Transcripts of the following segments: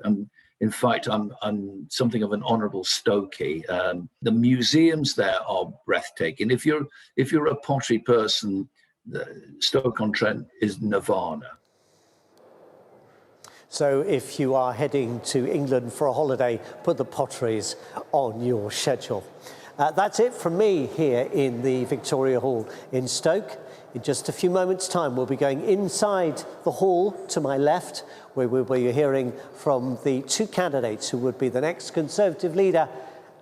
In fact, I'm something of an honourable Stokey. The museums there are breathtaking. If you're a pottery person, Stoke-on-Trent is nirvana. So if you are heading to England for a holiday, put the potteries on your schedule. That's it from me here in the Victoria Hall in Stoke. In just a few moments' time, we'll be going inside the hall to my left, where we'll be hearing from the two candidates who would be the next Conservative leader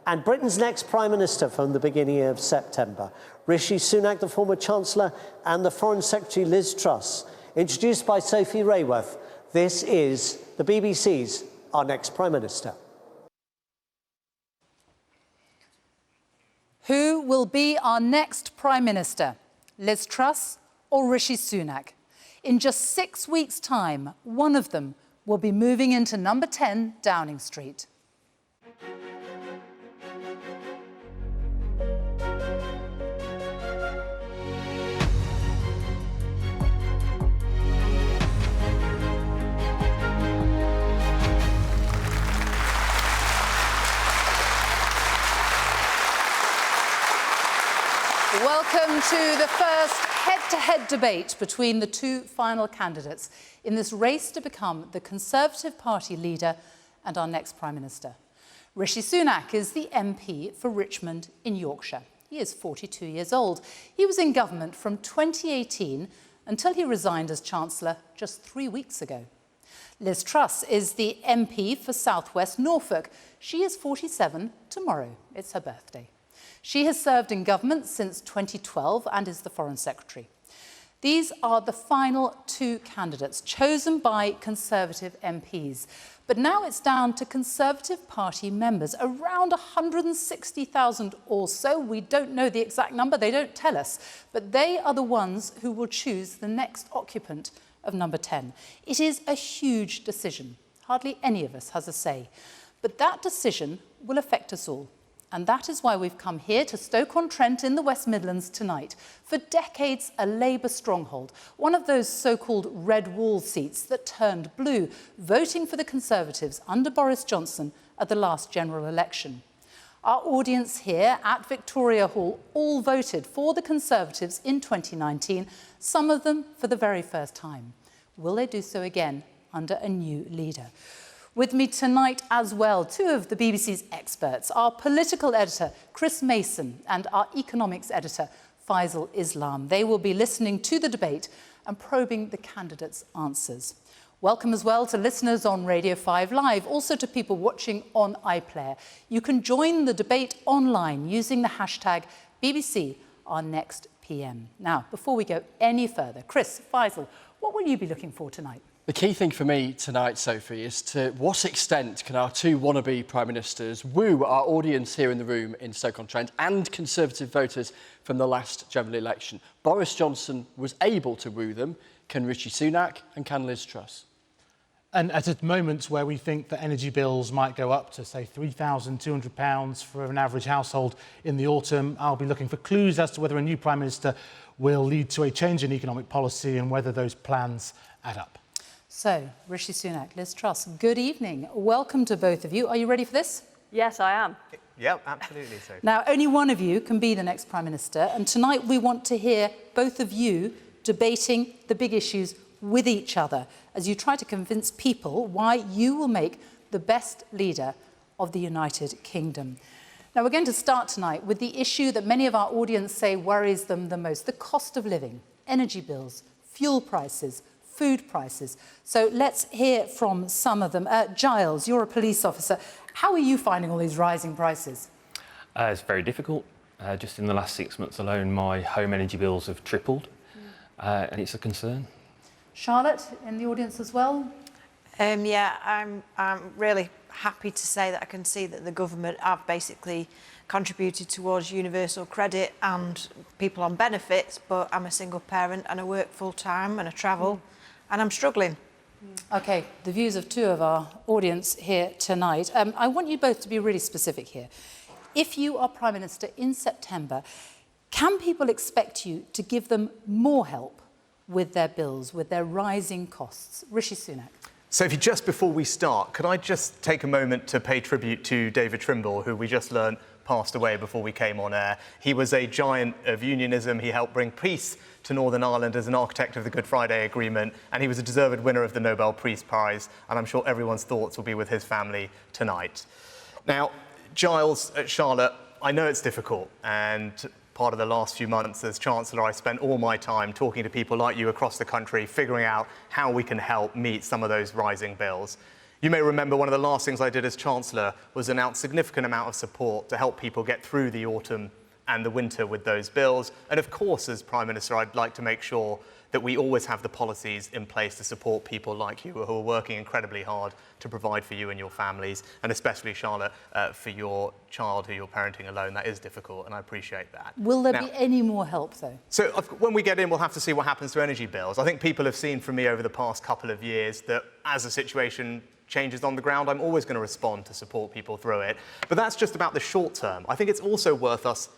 and Britain's next Prime Minister from the beginning of September. Rishi Sunak, the former Chancellor, and the Foreign Secretary Liz Truss. Introduced by Sophie Raworth, this is the BBC's Our Next Prime Minister. Who will be our next Prime Minister? Liz Truss or Rishi Sunak? In just 6 weeks' time, one of them will be moving into number 10 Downing Street. Welcome to the first head-to-head debate between the two final candidates in this race to become the Conservative Party leader and our next Prime Minister. Rishi Sunak is the MP for Richmond in Yorkshire. He is 42 years old. He was in government from 2018 until he resigned as Chancellor just 3 weeks ago. Liz Truss is the MP for South West Norfolk. She is 47 tomorrow. It's her birthday. She has served in government since 2012 and is the Foreign Secretary. These are the final two candidates chosen by Conservative MPs. But now it's down to Conservative Party members, around 160,000 or so. We don't know the exact number, they don't tell us. But they are the ones who will choose the next occupant of number 10. It is a huge decision. Hardly any of us has a say. But that decision will affect us all. And that is why we've come here to Stoke-on-Trent in the West Midlands tonight. For decades, a Labour stronghold, one of those so-called red wall seats that turned blue, voting for the Conservatives under Boris Johnson at the last general election. Our audience here at Victoria Hall all voted for the Conservatives in 2019, some of them for the very first time. Will they do so again under a new leader? With me tonight as well, two of the BBC's experts, our political editor, Chris Mason, and our economics editor, Faisal Islam. They will be listening to the debate and probing the candidates' answers. Welcome as well to listeners on Radio 5 Live, also to people watching on iPlayer. You can join the debate online using the hashtag BBC Our Next PM. Now, before we go any further, Chris, Faisal, what will you be looking for tonight? The key thing for me tonight, Sophie, is to what extent can our two wannabe Prime Ministers woo our audience here in the room in Stoke-on-Trent and Conservative voters from the last general election. Boris Johnson was able to woo them. Can Rishi Sunak and can Liz Truss? And at moments where we think that energy bills might go up to, say, £3,200 for an average household in the autumn, I'll be looking for clues as to whether a new Prime Minister will lead to a change in economic policy and whether those plans add up. So, Rishi Sunak, Liz Truss, good evening. Welcome to both of you. Are you ready for this? Yes, I am. Yep, absolutely. So. Now, only one of you can be the next Prime Minister, and tonight we want to hear both of you debating the big issues with each other as you try to convince people why you will make the best leader of the United Kingdom. Now, we're going to start tonight with the issue that many of our audience say worries them the most, the cost of living, energy bills, fuel prices, food prices. So let's hear from some of them. Giles, you're a police officer. How are you finding all these rising prices? It's very difficult. Just in the last 6 months alone, my home energy bills have tripled, and it's a concern. Charlotte, in the audience as well? Yeah, I'm really happy to say that I can see that the government have basically contributed towards universal credit and people on benefits, but I'm a single parent and I work full-time and I travel. And I'm struggling. OK, the views of two of our audience here tonight. I want you both to be really specific here. If you are Prime Minister in September, can people expect you to give them more help with their bills, with their rising costs? Rishi Sunak. Sophie, just before we start, could I just take a moment to pay tribute to David Trimble, who we just learned passed away before we came on air. He was a giant of unionism. He helped bring peace to Northern Ireland as an architect of the Good Friday Agreement, and he was a deserved winner of the Nobel Peace Prize, and I'm sure everyone's thoughts will be with his family tonight. Now, Giles, Charlotte, I know it's difficult, and part of the last few months as Chancellor, I spent all my time talking to people like you across the country, figuring out how we can help meet some of those rising bills. You may remember one of the last things I did as Chancellor was announce a significant amount of support to help people get through the autumn and the winter with those bills. And of course, as Prime Minister, I'd like to make sure that we always have the policies in place to support people like you who are working incredibly hard to provide for you and your families, and especially, Charlotte, for your child who you're parenting alone. That is difficult, and I appreciate that. Will there be any more help, though? So when we get in, we'll have to see what happens to energy bills. I think people have seen from me over the past couple of years that as the situation changes on the ground, I'm always going to respond to support people through it. But that's just about the short term. I think it's also worth us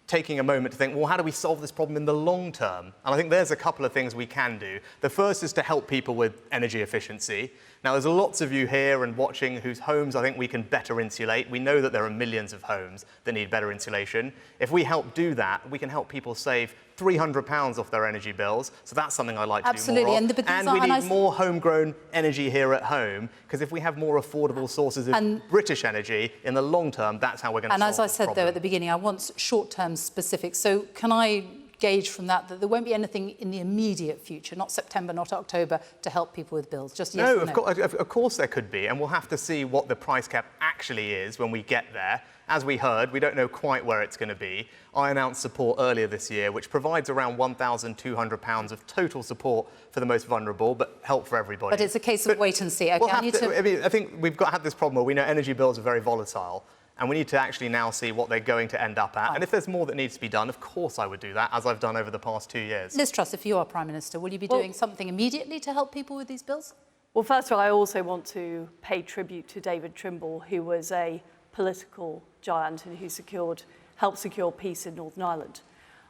taking a moment to think, well, how do we solve this problem in the long term? And I think there's a couple of things we can do. The first is to help people with energy efficiency. Now, there's lots of you here and watching whose homes I think we can better insulate. We know that there are millions of homes that need better insulation. If we help do that, we can help people save £300 off their energy bills. So that's something I like to do more of. And we need more homegrown energy here at home, because if we have more affordable sources of British energy in the long term, that's how we're going to solve this problem. And as I said, though, at the beginning, I want short-term specifics. So can I gauge from that there won't be anything in the immediate future, not September, not October, to help people with bills? Just yes or no? Of course there could be, and we'll have to see what the price cap actually is when we get there. As we heard, we don't know quite where it's going to be. I announced support earlier this year, which provides around £1,200 of total support for the most vulnerable, but help for everybody. But it's a case of wait and see. Okay, I think we've had this problem where we know energy bills are very volatile, and we need to actually now see what they're going to end up at. And if there's more that needs to be done, of course I would do that, as I've done over the past 2 years. Liz Truss, if you are Prime Minister, will you be doing something immediately to help people with these bills? Well, first of all, I also want to pay tribute to David Trimble, who was a political giant and who helped secure peace in Northern Ireland.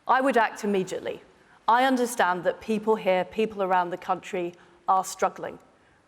I would act immediately. I understand that people here, people around the country, are struggling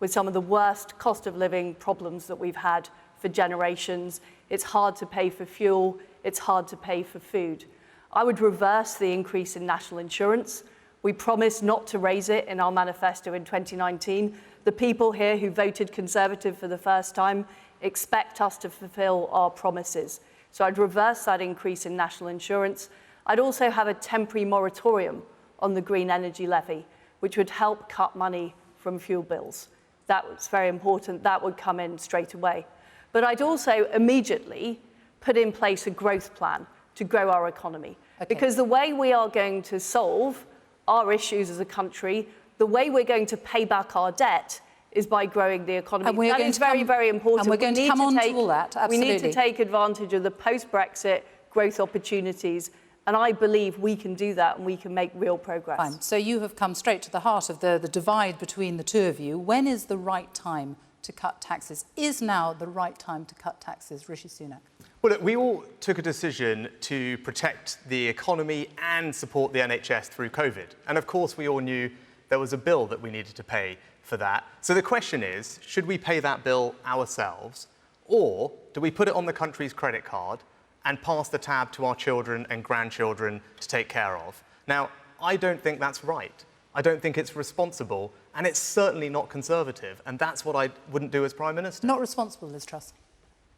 with some of the worst cost of living problems that we've had for generations. It's hard to pay for fuel, it's hard to pay for food. I would reverse the increase in national insurance. We promised not to raise it in our manifesto in 2019. The people here who voted Conservative for the first time expect us to fulfil our promises. So I'd reverse that increase in national insurance. I'd also have a temporary moratorium on the green energy levy, which would help cut money from fuel bills. That was very important. That would come in straight away. But I'd also immediately put in place a growth plan to grow our economy. Because the way we are going to solve our issues as a country, the way we're going to pay back our debt is by growing the economy. That is very, very important. And we're going to come on to all that, absolutely. We need to take advantage of the post-Brexit growth opportunities, and I believe we can do that and we can make real progress. Fine. So you have come straight to the heart of the divide between the two of you. When is the right time to cut taxes? Is now the right time to cut taxes, Rishi Sunak? Well, look, we all took a decision to protect the economy and support the NHS through COVID. And of course, we all knew there was a bill that we needed to pay for that. So the question is, should we pay that bill ourselves, or do we put it on the country's credit card and pass the tab to our children and grandchildren to take care of? Now, I don't think that's right. I don't think it's responsible, and it's certainly not Conservative, and that's what I wouldn't do as Prime Minister. Not responsible, Liz Truss.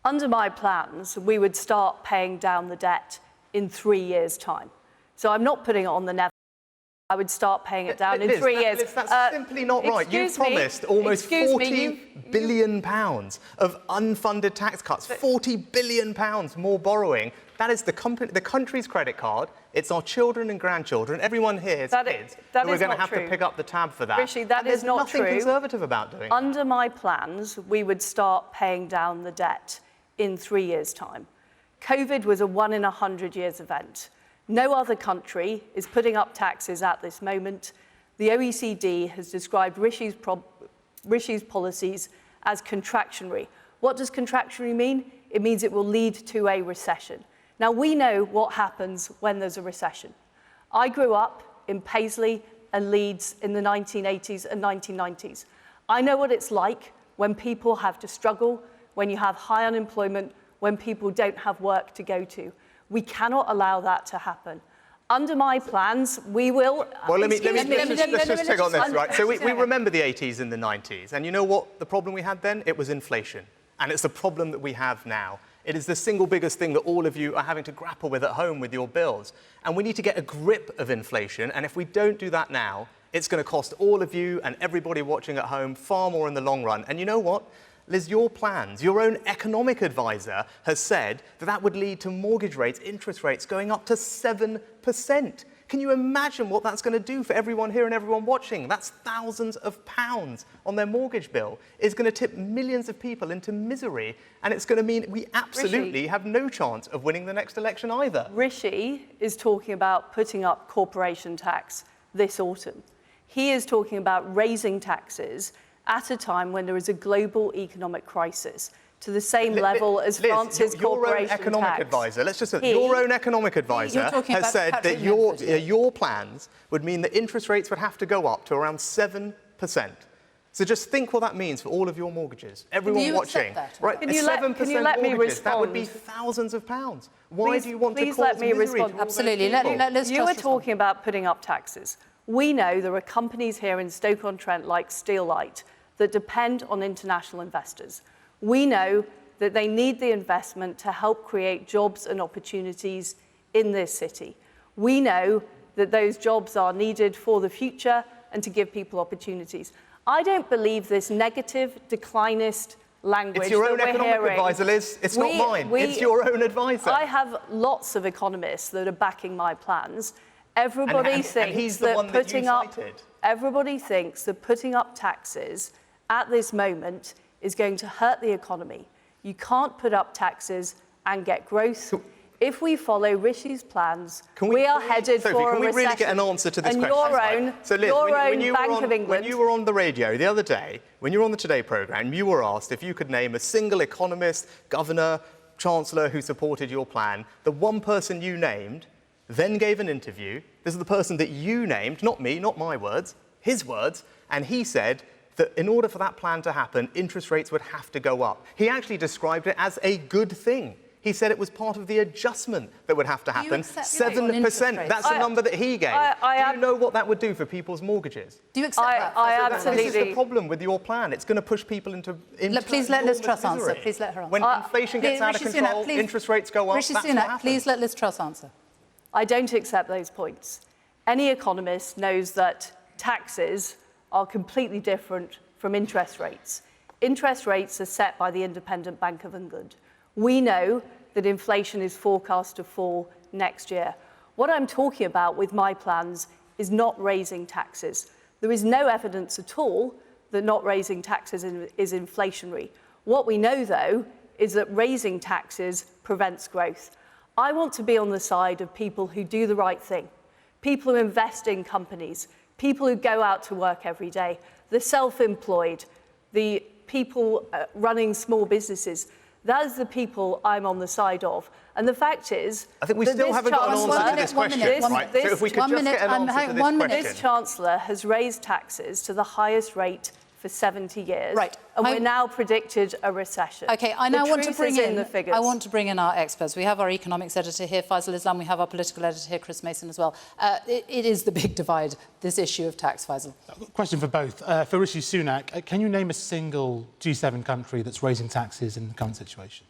Under my plans, we would start paying down the debt in 3 years' time. So I'm not putting it on the never. I would start paying it down in 3 years. Liz, that's simply not right. You promised almost £40 billion of unfunded tax cuts, £40 billion more borrowing. That is the country's credit card. It's our children and grandchildren, everyone here's kids, who are going to have to pick up the tab for that. Rishi, that is not true. There's nothing Conservative about doing that. Under my plans, we would start paying down the debt in 3 years' time. COVID was a 1 in 100 years event. No other country is putting up taxes at this moment. The OECD has described Rishi's policies as contractionary. What does contractionary mean? It means it will lead to a recession. Now, we know what happens when there's a recession. I grew up in Paisley and Leeds in the 1980s and 1990s. I know what it's like when people have to struggle, when you have high unemployment, when people don't have work to go to. We cannot allow that to happen. Under my plans, we will... Well, let's just take on this, right? So we remember the 80s and the 90s, and you know what the problem we had then? It was inflation, and it's the problem that we have now. It is the single biggest thing that all of you are having to grapple with at home with your bills. And we need to get a grip of inflation, and if we don't do that now, it's going to cost all of you and everybody watching at home far more in the long run. And you know what? Liz, your plans, your own economic advisor has said that that would lead to mortgage rates, interest rates going up to 7%. Can you imagine what that's going to do for everyone here and everyone watching? That's thousands of pounds on their mortgage bill. It's going to tip millions of people into misery, and it's going to mean we absolutely have no chance of winning the next election either. Rishi is talking about putting up corporation tax this autumn. He is talking about raising taxes at a time when there is a global economic crisis to the same level as France's corporation tax. Your own economic advisor, let's just say, your own economic advisor has said that your plans would mean that interest rates would have to go up to around 7%. So just think what that means for all of your mortgages. Everyone watching, right? Can you let me respond? That would be thousands of pounds. Why do you want to cause let me misery respond. to all Absolutely. You were talking about putting up taxes. We know there are companies here in Stoke-on-Trent like Steelite that depend on international investors. We know that they need the investment to help create jobs and opportunities in this city. We know that those jobs are needed for the future and to give people opportunities. I don't believe this negative, declinist language It's your own that we're economic hearing. advisor, Liz. It's not mine. It's your own advisor. I have lots of economists that are backing my plans. Everybody thinks that putting up taxes at this moment is going to hurt the economy. You can't put up taxes and get growth. If we follow Rishi's plans, we are headed Sophie, for a recession. Can we really get an answer to this and question? So Liz, Bank of England... When you were on the radio the other day, when you were on the Today programme, you were asked if you could name a single economist, governor, chancellor who supported your plan. The one person you named then gave an interview. This is the person that you named, not me, not my words, his words, and he said that in order for that plan to happen, interest rates would have to go up. He actually described it as a good thing. He said it was part of the adjustment that would have to happen. 7%, that's the number that he gave. Do you know what that would do for people's mortgages? Do you accept that? This is the problem with your plan. It's going to push people into Please let Liz Truss answer. Please let her answer. When inflation gets out of control, interest rates go up, Rishi that's what Sunak, happens. please let Liz Truss answer. I don't accept those points. Any economist knows that taxes are completely different from interest rates. Interest rates are set by the Independent Bank of England. We know that inflation is forecast to fall next year. What I'm talking about with my plans is not raising taxes. There is no evidence at all that not raising taxes is inflationary. What we know, though, is that raising taxes prevents growth. I want to be on the side of people who do the right thing, people who invest in companies, people who go out to work every day, the self-employed, the people running small businesses. That is the people I'm on the side of. And the fact is... I think we still haven't got an answer to this question, right? So if we could just get an answer to this question. This Chancellor has raised taxes to the highest rate for 70 years. Right. And we're now predicted a recession. OK, I now want to bring in the figures. I want to bring in our experts. We have our economics editor here, Faisal Islam. We have our political editor here, Chris Mason, as well. It is the big divide, this issue of tax, Faisal. Question for both. For Rishi Sunak, can you name a single G7 country that's raising taxes in the current situation?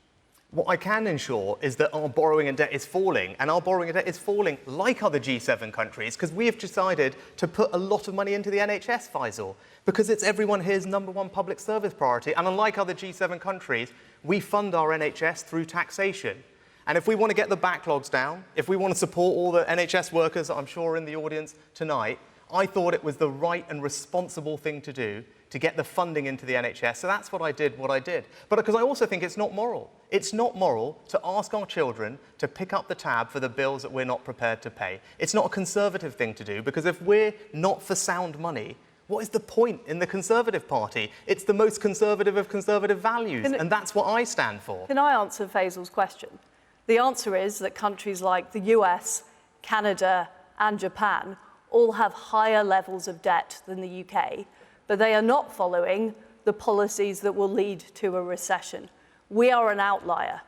What I can ensure is that our borrowing and debt is falling, and our borrowing and debt is falling like other G7 countries, because we have decided to put a lot of money into the NHS, Faisal, because it's everyone here's #1 public service priority, and unlike other G7 countries, we fund our NHS through taxation. And if we want to get the backlogs down, if we want to support all the NHS workers that I'm sure are in the audience tonight, I thought it was the right and responsible thing to do to get the funding into the NHS. So that's what I did. But because I also think it's not moral. It's not moral to ask our children to pick up the tab for the bills that we're not prepared to pay. It's not a Conservative thing to do, because if we're not for sound money, what is the point in the Conservative Party? It's the most conservative of conservative values, and that's what I stand for. Can I answer Faisal's question? The answer is that countries like the US, Canada, and Japan all have higher levels of debt than the UK, but they are not following the policies that will lead to a recession. We are an outlier.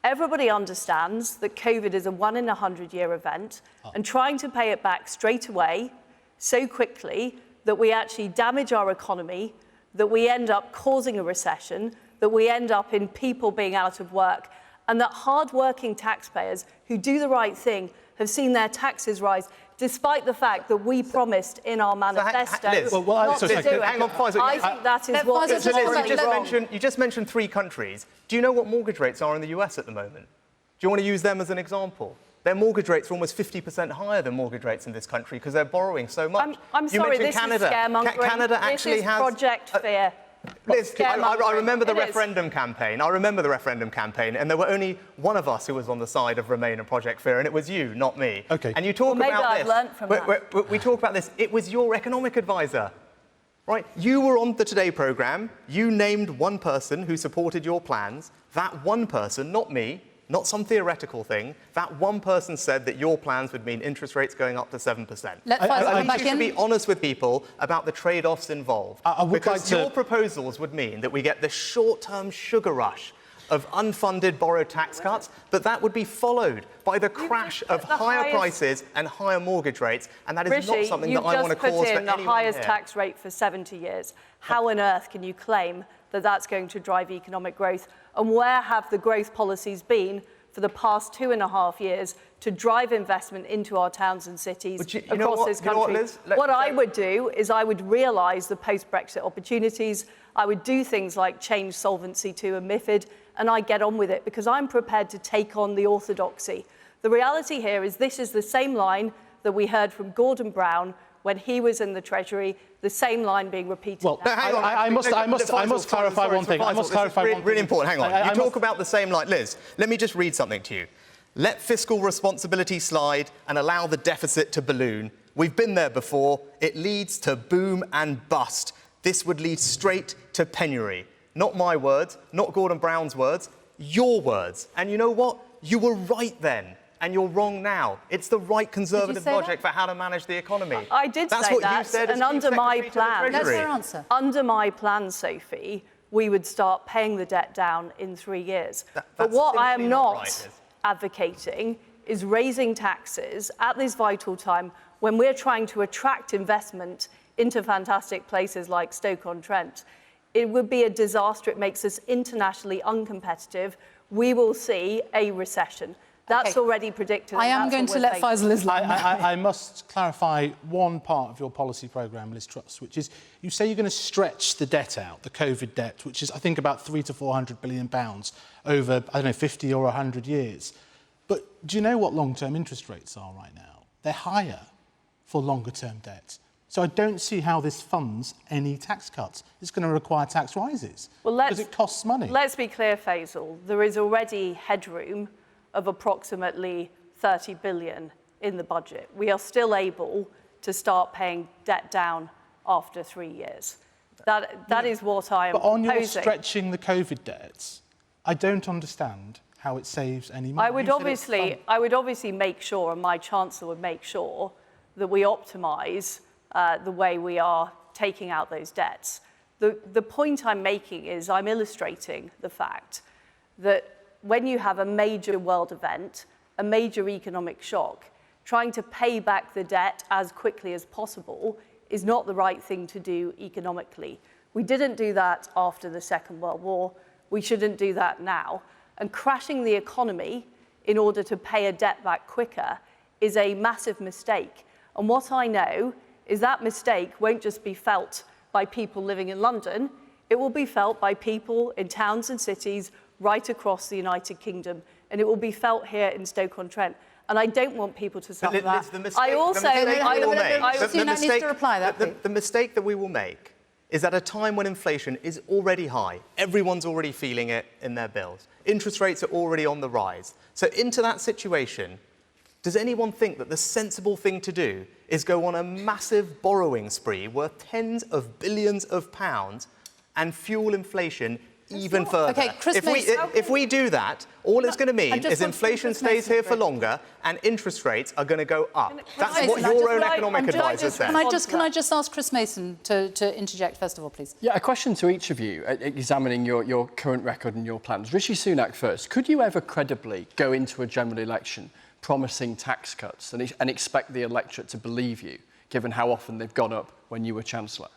Everybody understands that COVID is a 1 in 100-year event, and trying to pay it back straight away so quickly that we actually damage our economy, that we end up causing a recession, that we end up in people being out of work, and that hard-working taxpayers who do the right thing have seen their taxes rise, despite the fact that we promised in our manifesto not to do it. Hang on, Faisal. I think that is what is wrong. You just mentioned 3 countries. Do you know what mortgage rates are in the US at the moment? Do you want to use them as an example? Their mortgage rates are almost 50% higher than mortgage rates in this country because they're borrowing so much. I'm sorry, this Canada. is scaremongering. Canada actually this is Project Fear. Liz, I remember the referendum campaign. I remember the referendum campaign, and there were only one of us who was on the side of Remain and Project Fear, and it was you, not me. Okay. And you talk maybe about I've this. learnt from that. We talk about this. It was your economic advisor, right? You were on the Today programme. You named one person who supported your plans. That one person, not me, not some theoretical thing, that one person said that your plans would mean interest rates going up to 7%. I think you should be honest with people about the trade-offs involved. Because your proposals would mean that we get this short-term sugar rush of unfunded borrowed tax cuts, but that would be followed by the crash of higher prices and higher mortgage rates, and that is not something that I want to cause for anyone here. You've just put in the highest tax rate for 70 years. How on earth can you claim that that's going to drive economic growth? And where have the growth policies been for the past 2.5 years to drive investment into our towns and cities across this country? What I would do is I would realise the post-Brexit opportunities. I would do things like change Solvency II and MiFID, and I'd get on with it because I'm prepared to take on the orthodoxy. The reality here is this is the same line that we heard from Gordon Brown when he was in the Treasury, the same line being repeated. Well, I must clarify one thing. I must clarify one thing. Really important. Hang on. You talk about the same line. Liz, let me just read something to you. Let fiscal responsibility slide and allow the deficit to balloon. We've been there before. It leads to boom and bust. This would lead straight to penury. Not my words, not Gordon Brown's words, your words. And you know what? You were right then. And you're wrong now. It's the right Conservative logic for how to manage the economy. I did say that, you said and under my plan, that's their answer. Under my plan, Sophie, we would start paying the debt down in 3 years. But what I am not advocating is raising taxes at this vital time when we're trying to attract investment into fantastic places like Stoke-on-Trent. It would be a disaster. It makes us internationally uncompetitive. We will see a recession. That's already predicted. I am going to let Faisal Islam. I must clarify one part of your policy programme, Liz Truss, which is you say you're going to stretch the debt out, the COVID debt, which is, I think, about £300 to £400 billion over, I don't know, 50 or 100 years. But do you know what long-term interest rates are right now? They're higher for longer-term debt. So I don't see how this funds any tax cuts. It's going to require tax rises because it costs money. Let's be clear, Faisal. There is already headroom of approximately 30 billion in the budget. We are still able to start paying debt down after 3 years. That is what I am proposing. But on your stretching the COVID debts, I don't understand how it saves any money. I would obviously make sure, and my Chancellor would make sure, that we optimise the way we are taking out those debts. The point I'm making is I'm illustrating the fact that when you have a major world event, a major economic shock, trying to pay back the debt as quickly as possible is not the right thing to do economically. We didn't do that after the Second World War. We shouldn't do that now. And crashing the economy in order to pay a debt back quicker is a massive mistake. And what I know is that mistake won't just be felt by people living in London, it will be felt by people in towns and cities right across the United Kingdom, and it will be felt here in Stoke-on-Trent. And I don't want people to suffer that. The mistake that we will make is at a time when inflation is already high. Everyone's already feeling it in their bills. Interest rates are already on the rise. So into that situation, does anyone think that the sensible thing to do is go on a massive borrowing spree worth tens of billions of pounds and fuel inflation even further. Okay, Chris If we do that, all it's going to mean is inflation stays here for Mason, longer and interest rates are going to go up. That's Mason, what your own economic advisor said. Can I just ask Chris Mason to interject first of all, please? Yeah, a question to each of you, examining your current record and your plans. Rishi Sunak first. Could you ever credibly go into a general election promising tax cuts and expect the electorate to believe you, given how often they've gone up when you were Chancellor?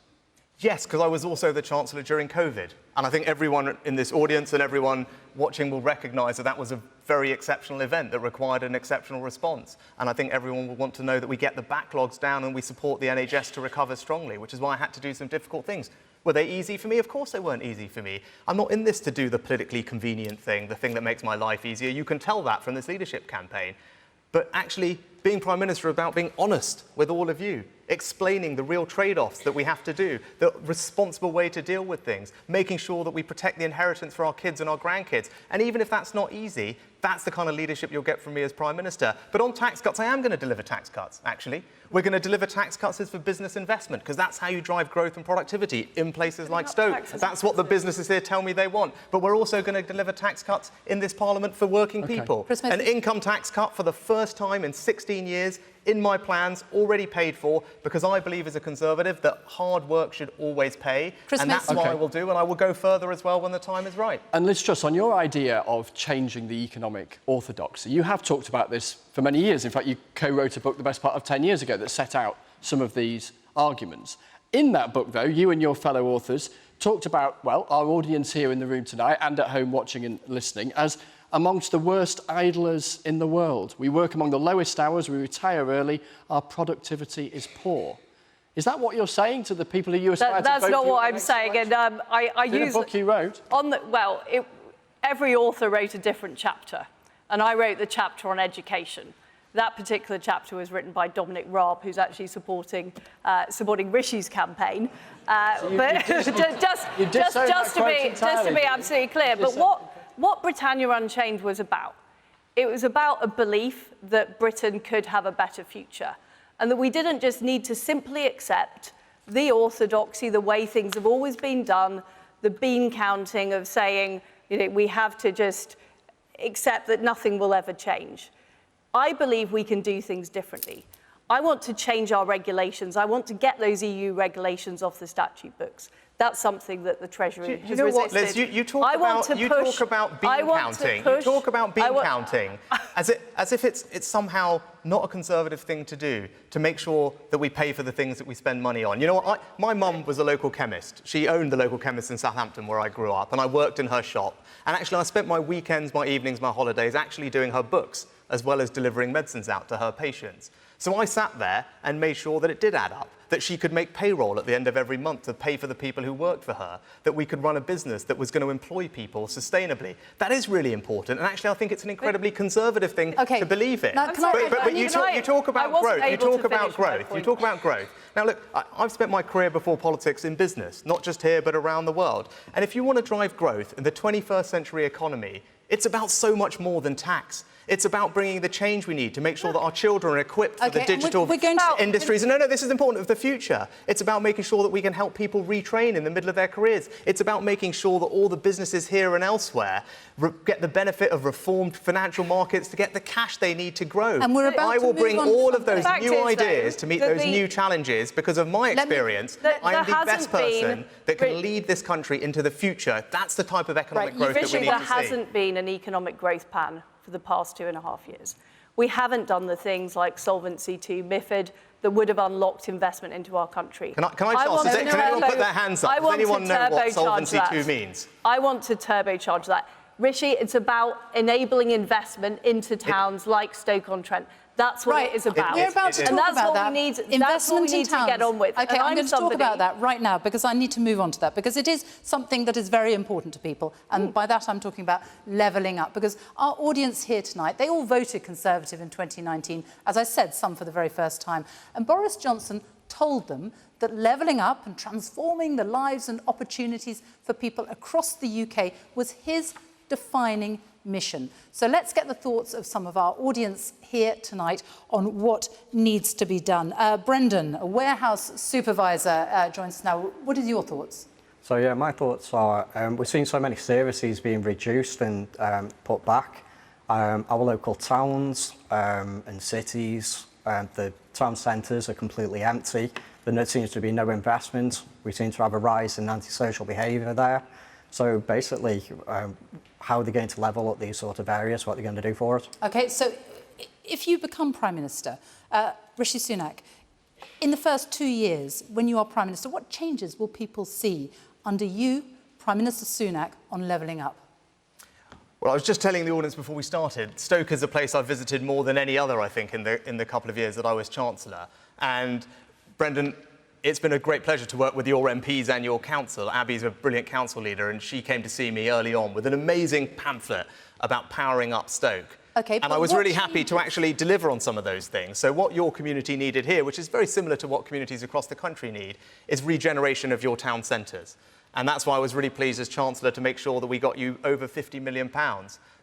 Yes, because I was also the Chancellor during COVID. And I think everyone in this audience and everyone watching will recognise that that was a very exceptional event that required an exceptional response. And I think everyone will want to know that we get the backlogs down and we support the NHS to recover strongly, which is why I had to do some difficult things. Were they easy for me? Of course they weren't easy for me. I'm not in this to do the politically convenient thing, the thing that makes my life easier. You can tell that from this leadership campaign. But actually, being Prime Minister is about being honest with all of you, explaining the real trade-offs that we have to do, the responsible way to deal with things, making sure that we protect the inheritance for our kids and our grandkids. And even if that's not easy, that's the kind of leadership you'll get from me as Prime Minister. But on tax cuts, I am going to deliver tax cuts, actually. We're going to deliver tax cuts for business investment, because that's how you drive growth and productivity in places like Stoke. That's what the businesses here tell me they want. But we're also going to deliver tax cuts in this Parliament for working people. An income tax cut for the first time in 16 years in my plans, already paid for, because I believe as a Conservative that hard work should always pay. And that's what I will do, and I will go further as well when the time is right. And Liz Truss, on your idea of changing the economic orthodoxy, you have talked about this for many years. In fact, you co-wrote a book the best part of 10 years ago that set out some of these arguments. In that book, though, you and your fellow authors talked about, well, our audience here in the room tonight and at home watching and listening as amongst the worst idlers in the world. We work among the lowest hours, we retire early, our productivity is poor. Is that what you're saying to the people who you aspire to vote for? That's not what I'm saying. And I use the book you wrote. Every author wrote a different chapter, and I wrote the chapter on education. That particular chapter was written by Dominic Raab, who's actually supporting Rishi's campaign. Just to be absolutely clear, but what Britannia Unchained was about, it was about a belief that Britain could have a better future, and that we didn't just need to simply accept the orthodoxy, the way things have always been done, the bean counting of saying, you know, we have to just accept that nothing will ever change. I believe we can do things differently. I want to change our regulations. I want to get those EU regulations off the statute books. That's something that the Treasury has resisted. What, Liz? You talk about bean counting. You talk about bean counting as if it's somehow not a Conservative thing to do, to make sure that we pay for the things that we spend money on. You know what? My mum was a local chemist. She owned the local chemist in Southampton, where I grew up, and I worked in her shop. And actually, I spent my weekends, my evenings, my holidays actually doing her books, as well as delivering medicines out to her patients. So I sat there and made sure that it did add up, that she could make payroll at the end of every month to pay for the people who worked for her, that we could run a business that was going to employ people sustainably. That is really important, and actually I think it's an incredibly Conservative thing to believe in. Now, but you talk about growth. You talk about growth. Now look, I've spent my career before politics in business, not just here but around the world. And if you want to drive growth in the 21st century economy, it's about so much more than tax. It's about bringing the change we need to make sure that our children are equipped for the digital industries. And no, this is important of the future. It's about making sure that we can help people retrain in the middle of their careers. It's about making sure that all the businesses here and elsewhere get the benefit of reformed financial markets to get the cash they need to grow. And I will bring all of those new ideas to meet those new challenges because of my experience. I am the best person that can lead this country into the future. That's the type of economic growth that we need to see. There hasn't been an economic growth plan for the past 2.5 years. We haven't done the things like Solvency II, MiFID, that would have unlocked investment into our country. Can anyone put their hands up? Does anyone know what Solvency II means? I want to turbocharge that. Rishi, it's about enabling investment into towns like Stoke-on-Trent. That's what it is about. We're about to talk about that. Investment in towns. To get on with. Okay, I'm going to talk about that right now because I need to move on to that because it is something that is very important to people. And by that, I'm talking about levelling up because our audience here tonight, they all voted Conservative in 2019. As I said, some for the very first time. And Boris Johnson told them that levelling up and transforming the lives and opportunities for people across the UK was his defining mission. So let's get the thoughts of some of our audience here tonight on what needs to be done. Brendan, a warehouse supervisor, joins us now. What are your thoughts? So yeah, my thoughts are we're seeing so many services being reduced and put back. Our local towns and cities, the town centres are completely empty. There seems to be no investment. We seem to have a rise in antisocial behaviour there. So basically, how are they going to level up these sort of areas? What are they going to do for us? OK, so if you become Prime Minister, Rishi Sunak, in the first 2 years, when you are Prime Minister, what changes will people see under you, Prime Minister Sunak, on levelling up? Well, I was just telling the audience before we started, Stoke is a place I've visited more than any other, I think, in the couple of years that I was Chancellor. And Brendan, it's been a great pleasure to work with your MPs and your council. Abby's a brilliant council leader, and she came to see me early on with an amazing pamphlet about powering up Stoke. Okay, and I was really happy to actually deliver on some of those things. So what your community needed here, which is very similar to what communities across the country need, is regeneration of your town centres. And that's why I was really pleased as Chancellor to make sure that we got you over £50 million.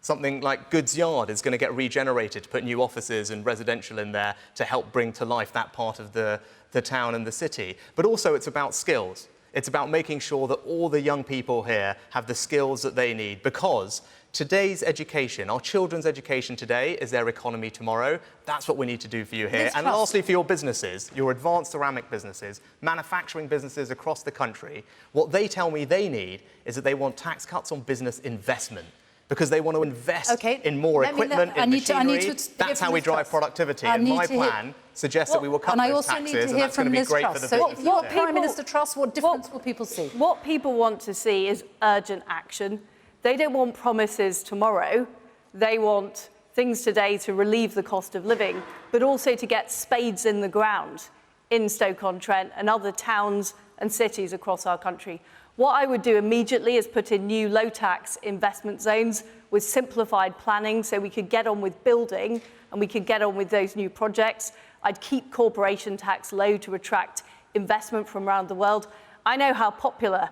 Something like Goods Yard is going to get regenerated to put new offices and residential in there to help bring to life that part of the town and the city. But also it's about skills. It's about making sure that all the young people here have the skills that they need, because today's education, our children's education today, is their economy tomorrow. That's what we need to do for you here. And lastly, for your businesses, your advanced ceramic businesses, manufacturing businesses across the country, what they tell me they need is that they want tax cuts on business investment, because they want to invest in more equipment, in machinery. That's how we drive productivity. And my plan suggests that we will cut those taxes, and that's going to be great for the businesses. What Prime Minister Truss, what difference will people see? What people want to see is urgent action. They don't want promises tomorrow. They want things today to relieve the cost of living, but also to get spades in the ground in Stoke-on-Trent and other towns and cities across our country. What I would do immediately is put in new low-tax investment zones with simplified planning so we could get on with building and we could get on with those new projects. I'd keep corporation tax low to attract investment from around the world. I know how popular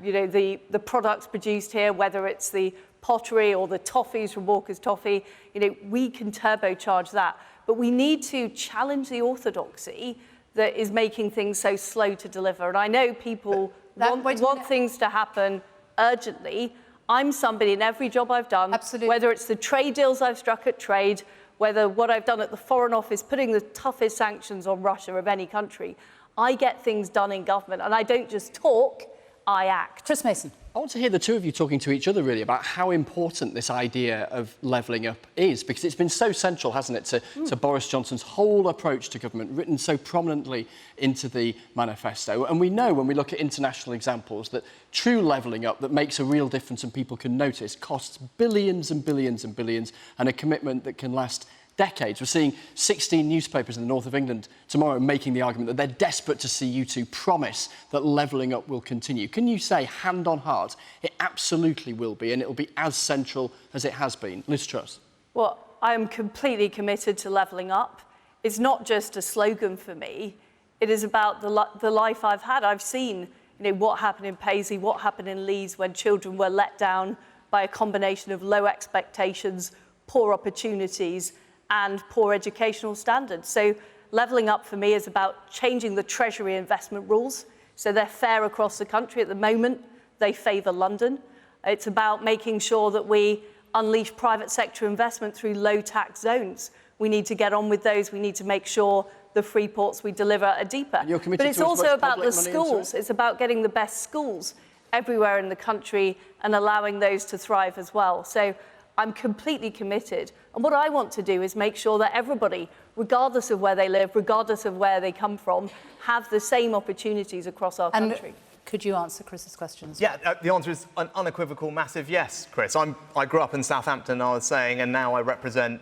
the products produced here, whether it's the pottery or the toffees from Walker's Toffee. We can turbocharge that. But we need to challenge the orthodoxy that is making things so slow to deliver. And I know people want things to happen urgently. I'm somebody in every job I've done, whether it's the trade deals I've struck at trade, whether what I've done at the Foreign Office, putting the toughest sanctions on Russia of any country, I get things done in government, and I don't just talk, I act. Chris Mason. I want to hear the two of you talking to each other, really, about how important this idea of levelling up is, because it's been so central, hasn't it, to Boris Johnson's whole approach to government, written so prominently into the manifesto. And we know, when we look at international examples, that true levelling up that makes a real difference and people can notice costs billions and billions and billions, and a commitment that can last decades. We're seeing 16 newspapers in the north of England tomorrow making the argument that they're desperate to see you two promise that levelling up will continue. Can you say, hand on heart, it absolutely will be, and it'll be as central as it has been? Liz Truss. Well, I'm completely committed to levelling up. It's not just a slogan for me. It is about the life I've had. I've seen what happened in Paisley, what happened in Leeds when children were let down by a combination of low expectations, poor opportunities, and poor educational standards. So levelling up for me is about changing the Treasury investment rules so they're fair across the country. At the moment, they favour London. It's about making sure that we unleash private sector investment through low tax zones. We need to get on with those. We need to make sure the free ports we deliver are deeper. But it's also about the schools. It's about getting the best schools everywhere in the country and allowing those to thrive as well. So I'm completely committed. And what I want to do is make sure that everybody, regardless of where they live, regardless of where they come from, have the same opportunities across our country. Could you answer Chris's questions? Yeah, the answer is an unequivocal, massive yes, Chris. I grew up in Southampton, I was saying, and now I represent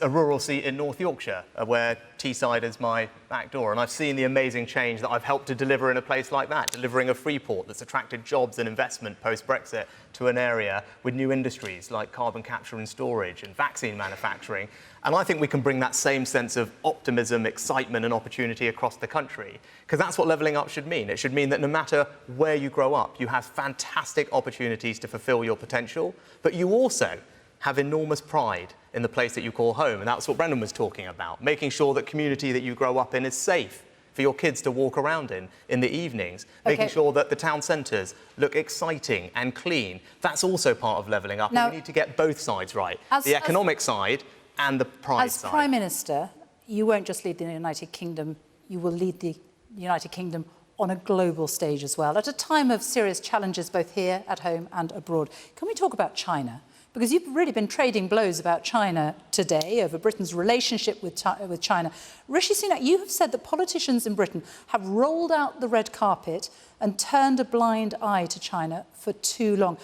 a rural seat in North Yorkshire, where Teesside is my back door. And I've seen the amazing change that I've helped to deliver in a place like that, delivering a free port that's attracted jobs and investment post-Brexit to an area with new industries like carbon capture and storage and vaccine manufacturing. And I think we can bring that same sense of optimism, excitement and opportunity across the country, because that's what levelling up should mean. It should mean that no matter where you grow up, you have fantastic opportunities to fulfil your potential, but you also have enormous pride in the place that you call home. And that's what Brendan was talking about, making sure that community that you grow up in is safe for your kids to walk around in the evenings, making sure that the town centres look exciting and clean. That's also part of levelling up, and we need to get both sides right, the economic side and the pride side. As Prime Minister, you won't just lead the United Kingdom, you will lead the United Kingdom on a global stage as well, at a time of serious challenges both here at home and abroad. Can we talk about China? Because you've really been trading blows about China today over Britain's relationship with China. Rishi Sunak, you have said that politicians in Britain have rolled out the red carpet and turned a blind eye to China for too long.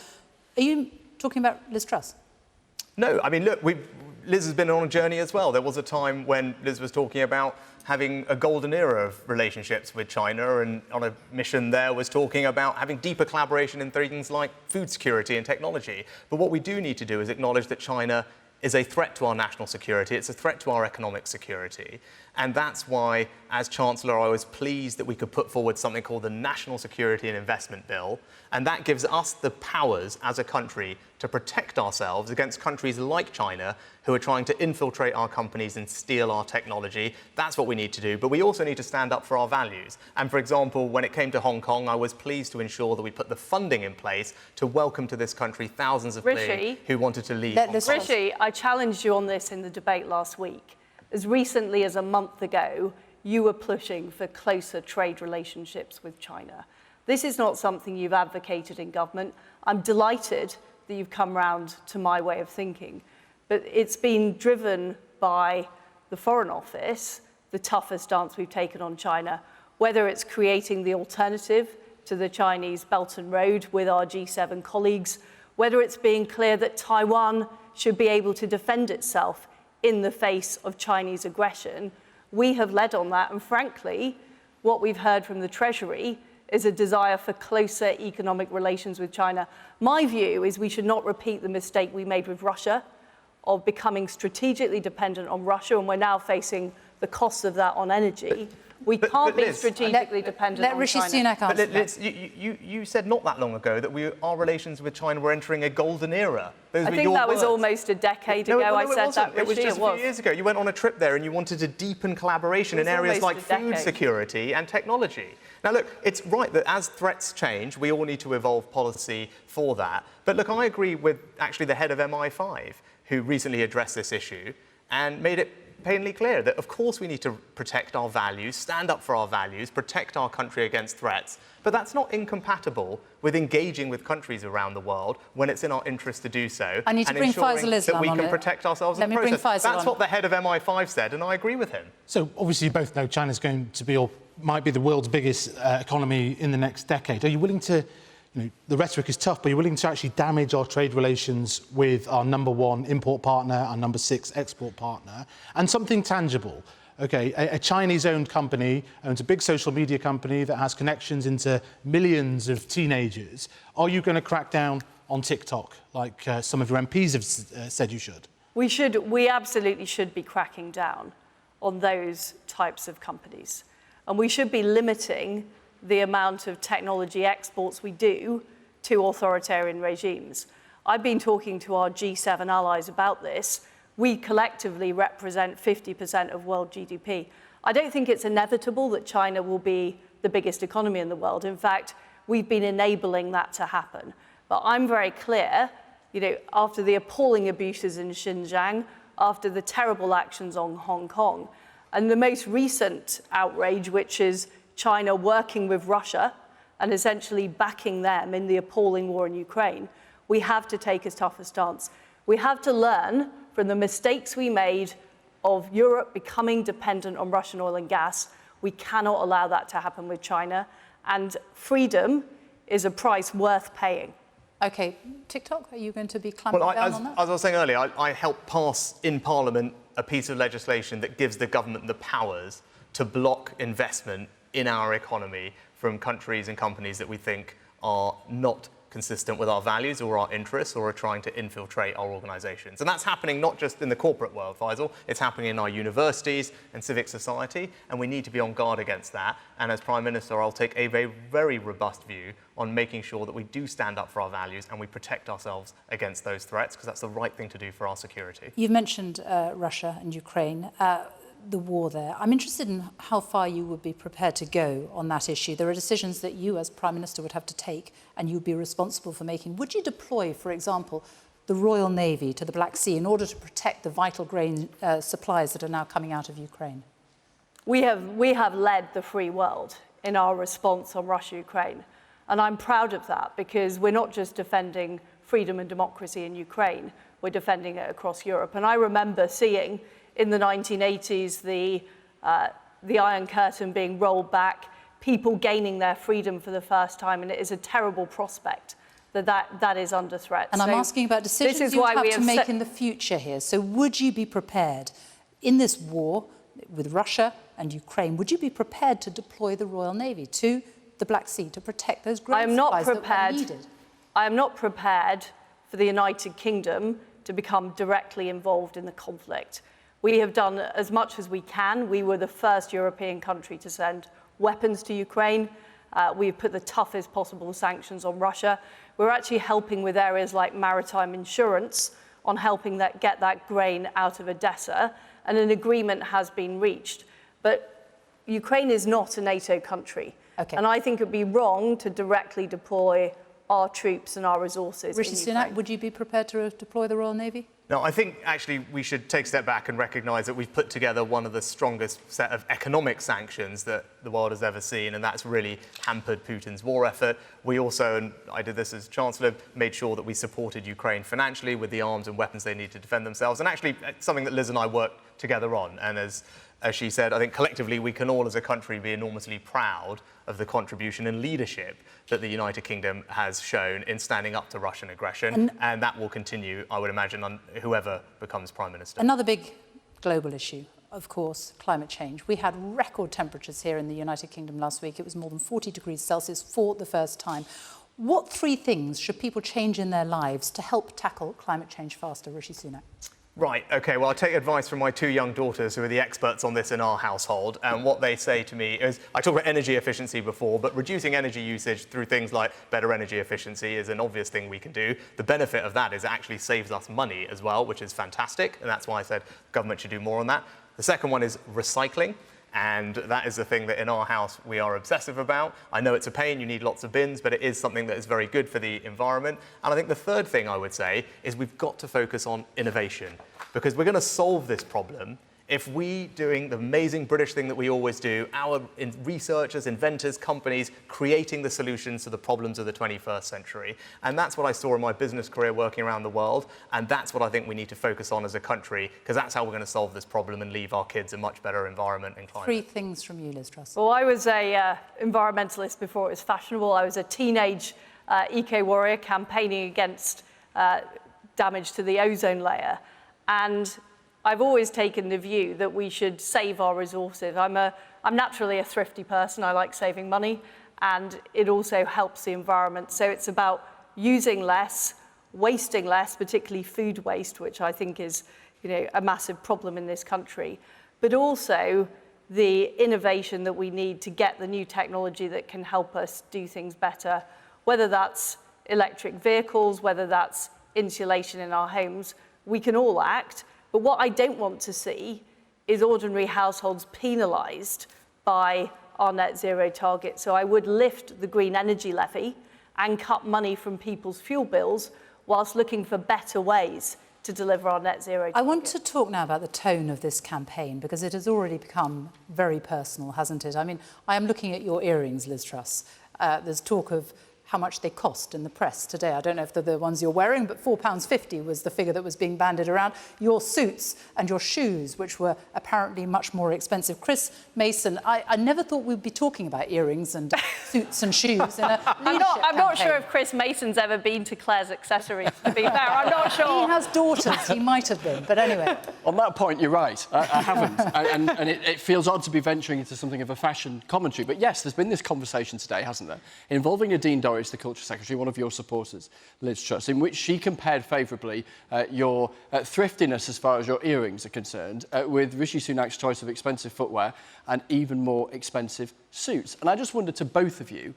Are you talking about Liz Truss? No, I mean, look, Liz has been on a journey as well. There was a time when Liz was talking about having a golden era of relationships with China, and on a mission there was talking about having deeper collaboration in things like food security and technology. But what we do need to do is acknowledge that China is a threat to our national security, it's a threat to our economic security. And that's why, as Chancellor, I was pleased that we could put forward something called the National Security and Investment Bill. And that gives us the powers as a country to protect ourselves against countries like China who are trying to infiltrate our companies and steal our technology. That's what we need to do. But we also need to stand up for our values. And for example, when it came to Hong Kong, I was pleased to ensure that we put the funding in place to welcome to this country thousands of fleeing who wanted to leave. Rishi, I challenged you on this in the debate last week. As recently as a month ago, you were pushing for closer trade relationships with China. This is not something you've advocated in government. I'm delighted that you've come round to my way of thinking. But it's been driven by the Foreign Office, the toughest stance we've taken on China, whether it's creating the alternative to the Chinese Belt and Road with our G7 colleagues, whether it's being clear that Taiwan should be able to defend itself in the face of Chinese aggression. We have led on that, and frankly, what we've heard from the Treasury is a desire for closer economic relations with China. My view is we should not repeat the mistake we made with Russia of becoming strategically dependent on Russia, and we're now facing the costs of that on energy. We can't be strategically dependent on China. Let Rishi Sunak answer that. Liz, you said not that long ago that our relations with China were entering a golden era. Those I were think your that was words. almost a decade ago. I said that, Rishi. It was just a few years ago. You went on a trip there and you wanted to deepen collaboration in areas like food security and technology. Now, look, it's right that as threats change, we all need to evolve policy for that. But look, I agree with actually the head of MI5, who recently addressed this issue and made it plainly clear that, of course, we need to protect our values, stand up for our values, protect our country against threats. But that's not incompatible with engaging with countries around the world when it's in our interest to do so. I need to bring Faisal Islam that we on can it. protect ourselves in the process. That's what the head of MI5 said, and I agree with him. So obviously you both know China's going to be, or might be, the world's biggest economy in the next decade. Are you willing to, the rhetoric is tough, but you're willing to actually damage our trade relations with our #1 import partner, our #6 export partner, and something tangible? Okay, a Chinese-owned company owns a big social media company that has connections into millions of teenagers. Are you going to crack down on TikTok, like some of your MPs have said you should? We absolutely should be cracking down on those types of companies. And we should be limiting the amount of technology exports we do to authoritarian regimes. I've been talking to our G7 allies about this. We collectively represent 50% of world GDP. I don't think it's inevitable that China will be the biggest economy in the world. In fact, we've been enabling that to happen. But I'm very clear, after the appalling abuses in Xinjiang, after the terrible actions on Hong Kong, and the most recent outrage, which is China working with Russia and essentially backing them in the appalling war in Ukraine, we have to take a tougher stance. We have to learn from the mistakes we made of Europe becoming dependent on Russian oil and gas. We cannot allow that to happen with China. And freedom is a price worth paying. OK, TikTok, are you going to be clamping down on that? As I was saying earlier, I helped pass in Parliament a piece of legislation that gives the government the powers to block investment in our economy from countries and companies that we think are not consistent with our values or our interests or are trying to infiltrate our organisations. And that's happening not just in the corporate world, Faisal, it's happening in our universities and civic society, and we need to be on guard against that. And as Prime Minister, I'll take a very robust view on making sure that we do stand up for our values and we protect ourselves against those threats, because that's the right thing to do for our security. You've mentioned Russia and Ukraine. the war there. I'm interested in how far you would be prepared to go on that issue. There are decisions that you as Prime Minister would have to take and you'd be responsible for making. Would you deploy, for example, the Royal Navy to the Black Sea in order to protect the vital grain supplies that are now coming out of Ukraine? We have led the free world in our response on Russia-Ukraine. And I'm proud of that because we're not just defending freedom and democracy in Ukraine, we're defending it across Europe. And I remember seeing in the 1980s the Iron Curtain being rolled back, people gaining their freedom for the first time, and it is a terrible prospect that is under threat. And I'm asking about decisions you have to make in the future here. So would you be prepared in this war with Russia and Ukraine, would you be prepared to deploy the Royal Navy to the Black Sea to protect those grain supplies that were needed? I am not prepared for the United Kingdom to become directly involved in the conflict. We have done as much as we can. We were the first European country to send weapons to Ukraine. We've put the toughest possible sanctions on Russia. We're actually helping with areas like maritime insurance on helping get that grain out of Odessa, and an agreement has been reached. But Ukraine is not a NATO country. Okay. And I think it would be wrong to directly deploy our troops and our resources Rishi in Sunak, Ukraine. would you be prepared to deploy the Royal Navy? No, I think actually we should take a step back and recognise that we've put together one of the strongest set of economic sanctions that the world has ever seen, and that's really hampered Putin's war effort. We also, and I did this as Chancellor, made sure that we supported Ukraine financially with the arms and weapons they need to defend themselves, and actually it's something that Liz and I worked together on. And as she said, I think collectively we can all as a country be enormously proud of the contribution and leadership that the United Kingdom has shown in standing up to Russian aggression, and that will continue, I would imagine, on whoever becomes Prime Minister. Another big global issue, of course, climate change. We had record temperatures here in the United Kingdom last week. It was more than 40 degrees Celsius for the first time. What three things should people change in their lives to help tackle climate change faster, Rishi Sunak? Right, OK, well, I'll take advice from my two young daughters who are the experts on this in our household. And what they say to me is, I talked about energy efficiency before, but reducing energy usage through things like better energy efficiency is an obvious thing we can do. The benefit of that is it actually saves us money as well, which is fantastic. And that's why I said government should do more on that. The second one is recycling. And that is the thing that in our house we are obsessive about. I know it's a pain, you need lots of bins, but it is something that is very good for the environment. And I think the third thing I would say is we've got to focus on innovation, because we're going to solve this problem if we, doing the amazing British thing that we always do, our researchers, inventors, companies, creating the solutions to the problems of the 21st century. And that's what I saw in my business career working around the world. And that's what I think we need to focus on as a country, because that's how we're going to solve this problem and leave our kids a much better environment and climate. Three things from you, Liz Truss. Well, I was a environmentalist before it was fashionable. I was a teenage eco-warrior campaigning against damage to the ozone layer. And I've always taken the view that we should save our resources. I'm naturally a thrifty person. I like saving money, and it also helps the environment. So it's about using less, wasting less, particularly food waste, which I think is, a massive problem in this country, but also the innovation that we need to get the new technology that can help us do things better, whether that's electric vehicles, whether that's insulation in our homes. We can all act. But what I don't want to see is ordinary households penalised by our net zero target. So I would lift the green energy levy and cut money from people's fuel bills whilst looking for better ways to deliver our net zero target. I want to talk now about the tone of this campaign, because it has already become very personal, hasn't it? I mean, I am looking at your earrings, Liz Truss. There's talk of how much they cost in the press today. I don't know if they're the ones you're wearing, but £4.50 was the figure that was being bandied around. Your suits and your shoes, which were apparently much more expensive. Chris Mason, I never thought we'd be talking about earrings and suits and shoes in a I'm not sure if Chris Mason's ever been to Claire's Accessories, to be fair. I'm not sure. He has daughters. He might have been, but anyway. On that point, you're right. I haven't. and it feels odd to be venturing into something of a fashion commentary. But yes, there's been this conversation today, hasn't there, involving Nadine Dorries, the Culture Secretary, one of your supporters, Liz Truss, in which she compared favourably your thriftiness as far as your earrings are concerned with Rishi Sunak's choice of expensive footwear and even more expensive suits. And I just wonder to both of you,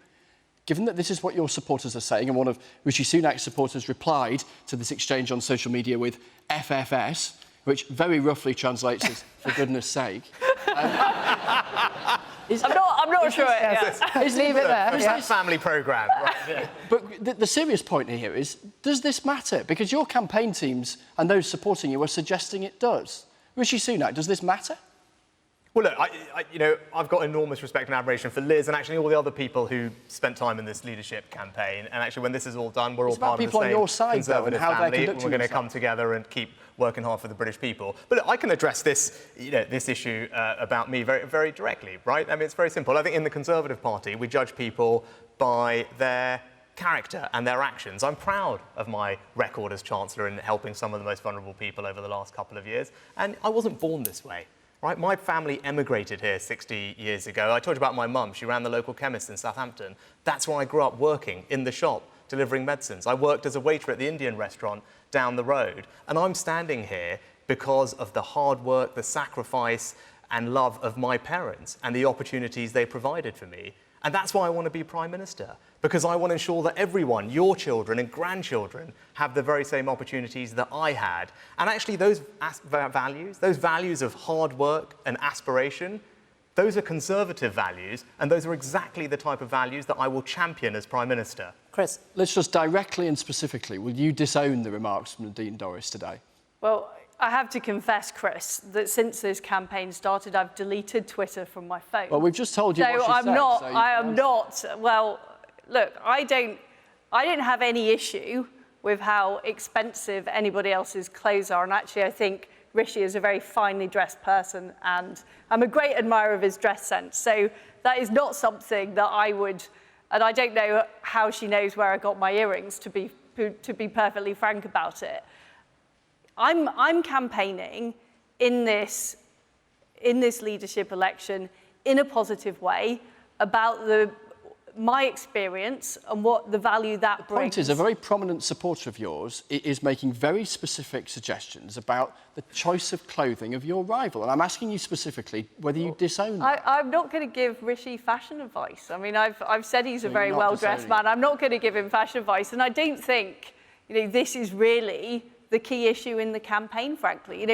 given that this is what your supporters are saying, and one of Rishi Sunak's supporters replied to this exchange on social media with FFS, which very roughly translates as, for goodness sake. I'm not sure. Just leave it there. It's that family programme. Right, yeah. But the serious point here is, does this matter? Because your campaign teams and those supporting you are suggesting it does. Rishi Sunak, does this matter? Well, look, I've got enormous respect and admiration for Liz and actually all the other people who spent time in this leadership campaign. And actually, when this is all done, we're all part of the same your side, Conservative though, and how they're family. conducting We're going to come together and keep working hard for the British people. But look, I can address this, this issue about me very, very directly, right? I mean, it's very simple. I think in the Conservative Party, we judge people by their character and their actions. I'm proud of my record as Chancellor in helping some of the most vulnerable people over the last couple of years. And I wasn't born this way. Right? My family emigrated here 60 years ago. I told you about my mum. She ran the local chemist in Southampton. That's where I grew up working, in the shop, delivering medicines. I worked as a waiter at the Indian restaurant down the road. And I'm standing here because of the hard work, the sacrifice and love of my parents and the opportunities they provided for me. And that's why I want to be Prime Minister, because I want to ensure that everyone, your children and grandchildren, have the very same opportunities that I had. And actually those values of hard work and aspiration, those are Conservative values, and those are exactly the type of values that I will champion as Prime Minister. Chris. Let's just directly and specifically, will you disown the remarks from Nadine Dorries today? Well, I have to confess, Chris, that since this campaign started, I've deleted Twitter from my phone. Well, we've just told you what she said. I am not. Well, look, I don't have any issue with how expensive anybody else's clothes are. And actually, I think Rishi is a very finely dressed person, and I'm a great admirer of his dress sense. So that is not something that I would, and I don't know how she knows where I got my earrings, to be perfectly frank about it. I'm campaigning in this leadership election in a positive way about my experience and what the value that brings. The point is, a very prominent supporter of yours is making very specific suggestions about the choice of clothing of your rival. And I'm asking you specifically whether you disown that. I'm not going to give Rishi fashion advice. I mean, I've said he's a very well-dressed man. I'm not going to give him fashion advice. And I don't think, this is really the key issue in the campaign, frankly.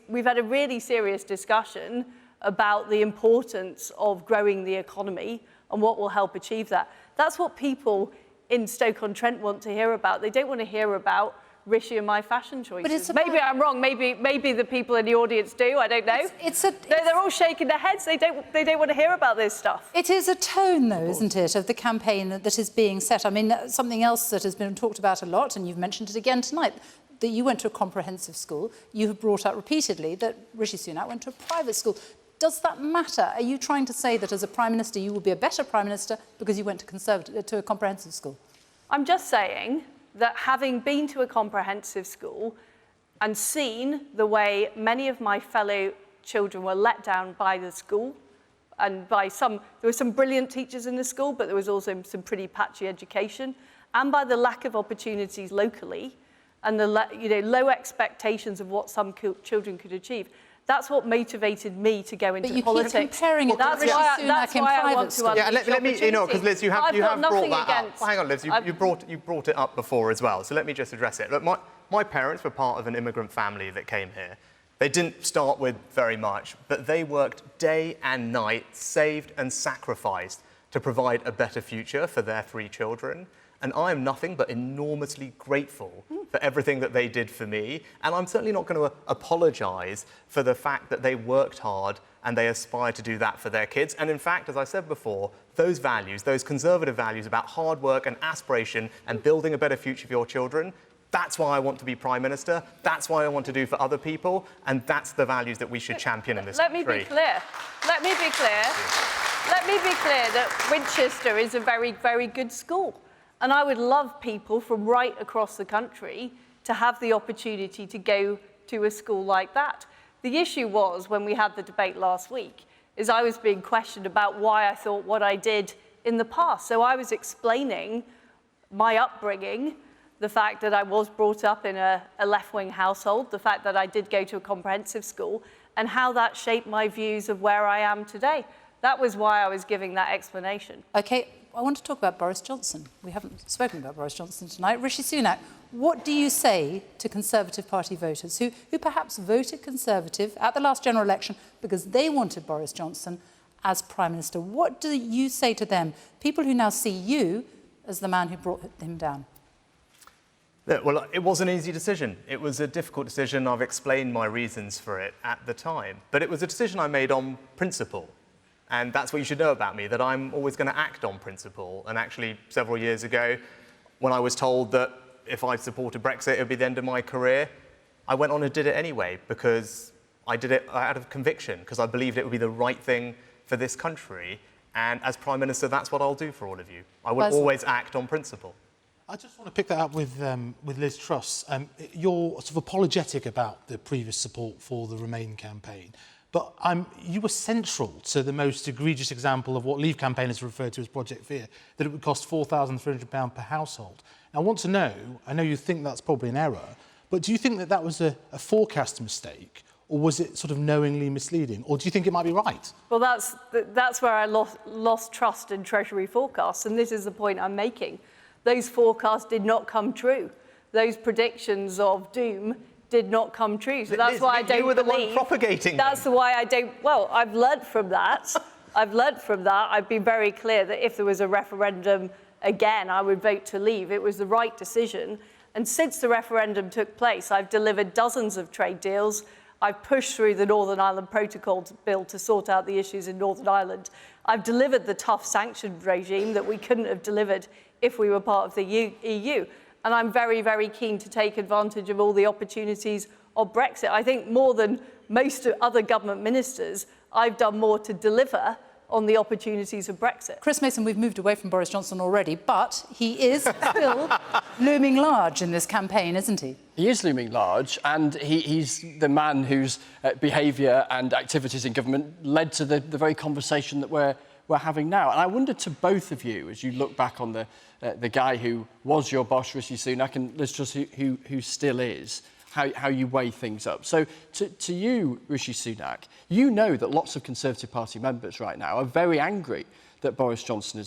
We've had a really serious discussion about the importance of growing the economy and what will help achieve that. That's what people in Stoke-on-Trent want to hear about. They don't want to hear about Rishi and my fashion choices. Maybe I'm wrong. Maybe the people in the audience do. I don't know. They're all shaking their heads. They don't want to hear about this stuff. It is a tone, though, isn't it, of the campaign that is being set. I mean, something else that has been talked about a lot, and you've mentioned it again tonight, that you went to a comprehensive school. You have brought up repeatedly that Rishi Sunak went to a private school. Does that matter? Are you trying to say that as a Prime Minister you will be a better Prime Minister because you went to a comprehensive school? I'm just saying that having been to a comprehensive school and seen the way many of my fellow children were let down by the school, and there were some brilliant teachers in the school, but there was also some pretty patchy education, and by the lack of opportunities locally, and the low expectations of what some children could achieve. That's what motivated me to go into politics. But you keep comparing it to Rishi Sunak in private school. Yeah, let me, because Liz, you have brought that up. Well, hang on, Liz, you brought it up before as well. So let me just address it. Look, my parents were part of an immigrant family that came here. They didn't start with very much, but they worked day and night, saved and sacrificed to provide a better future for their 3 children. And I am nothing but enormously grateful for everything that they did for me. And I'm certainly not going to apologise for the fact that they worked hard and they aspire to do that for their kids. And in fact, as I said before, those values, those Conservative values about hard work and aspiration and building a better future for your children, that's why I want to be Prime Minister. That's why I want to do for other people. And that's the values that we should champion in this country. Let me be clear that Winchester is a very, very good school. And I would love people from right across the country to have the opportunity to go to a school like that. The issue was, when we had the debate last week, is I was being questioned about why I thought what I did in the past. So I was explaining my upbringing, the fact that I was brought up in a left-wing household, the fact that I did go to a comprehensive school, and how that shaped my views of where I am today. That was why I was giving that explanation. OK, I want to talk about Boris Johnson. We haven't spoken about Boris Johnson tonight. Rishi Sunak, what do you say to Conservative Party voters who perhaps voted Conservative at the last general election because they wanted Boris Johnson as Prime Minister? What do you say to them, people who now see you as the man who brought him down? Well, it was an easy decision. It was a difficult decision. I've explained my reasons for it at the time. But it was a decision I made on principle. And that's what you should know about me, that I'm always going to act on principle. And actually, several years ago, when I was told that if I supported Brexit, it would be the end of my career, I went on and did it anyway, because I did it out of conviction, because I believed it would be the right thing for this country. And as Prime Minister, that's what I'll do for all of you. I will always act on principle. I just want to pick that up with Liz Truss. You're sort of apologetic about the previous support for the Remain campaign. But you were central to the most egregious example of what Leave campaigners refer to as Project Fear, that it would cost £4,300 per household. Now, I want to know, I know you think that's probably an error, but do you think that that was a forecast mistake, or was it sort of knowingly misleading, or do you think it might be right? Well, that's where I lost trust in Treasury forecasts, and this is the point I'm making. Those forecasts did not come true. Those predictions of doom did not come true. So that's why I don't You were the one propagating them. That's why I don't... Well, I've learnt from that. I've been very clear that if there was a referendum again, I would vote to leave. It was the right decision. And since the referendum took place, I've delivered dozens of trade deals. I've pushed through the Northern Ireland Protocol bill to sort out the issues in Northern Ireland. I've delivered the tough sanctions regime that we couldn't have delivered if we were part of the EU. And I'm very, very keen to take advantage of all the opportunities of Brexit. I think more than most other government ministers, I've done more to deliver on the opportunities of Brexit. Chris Mason, we've moved away from Boris Johnson already, but he is still looming large in this campaign, isn't he? He is looming large, and he's the man whose behaviour and activities in government led to the very conversation that we're having now. And I wonder to both of you, as you look back on the guy who was your boss, Rishi Sunak, and Liz Truss, who still is, how you weigh things up. So to you, Rishi Sunak, you know that lots of Conservative Party members right now are very angry that Boris Johnson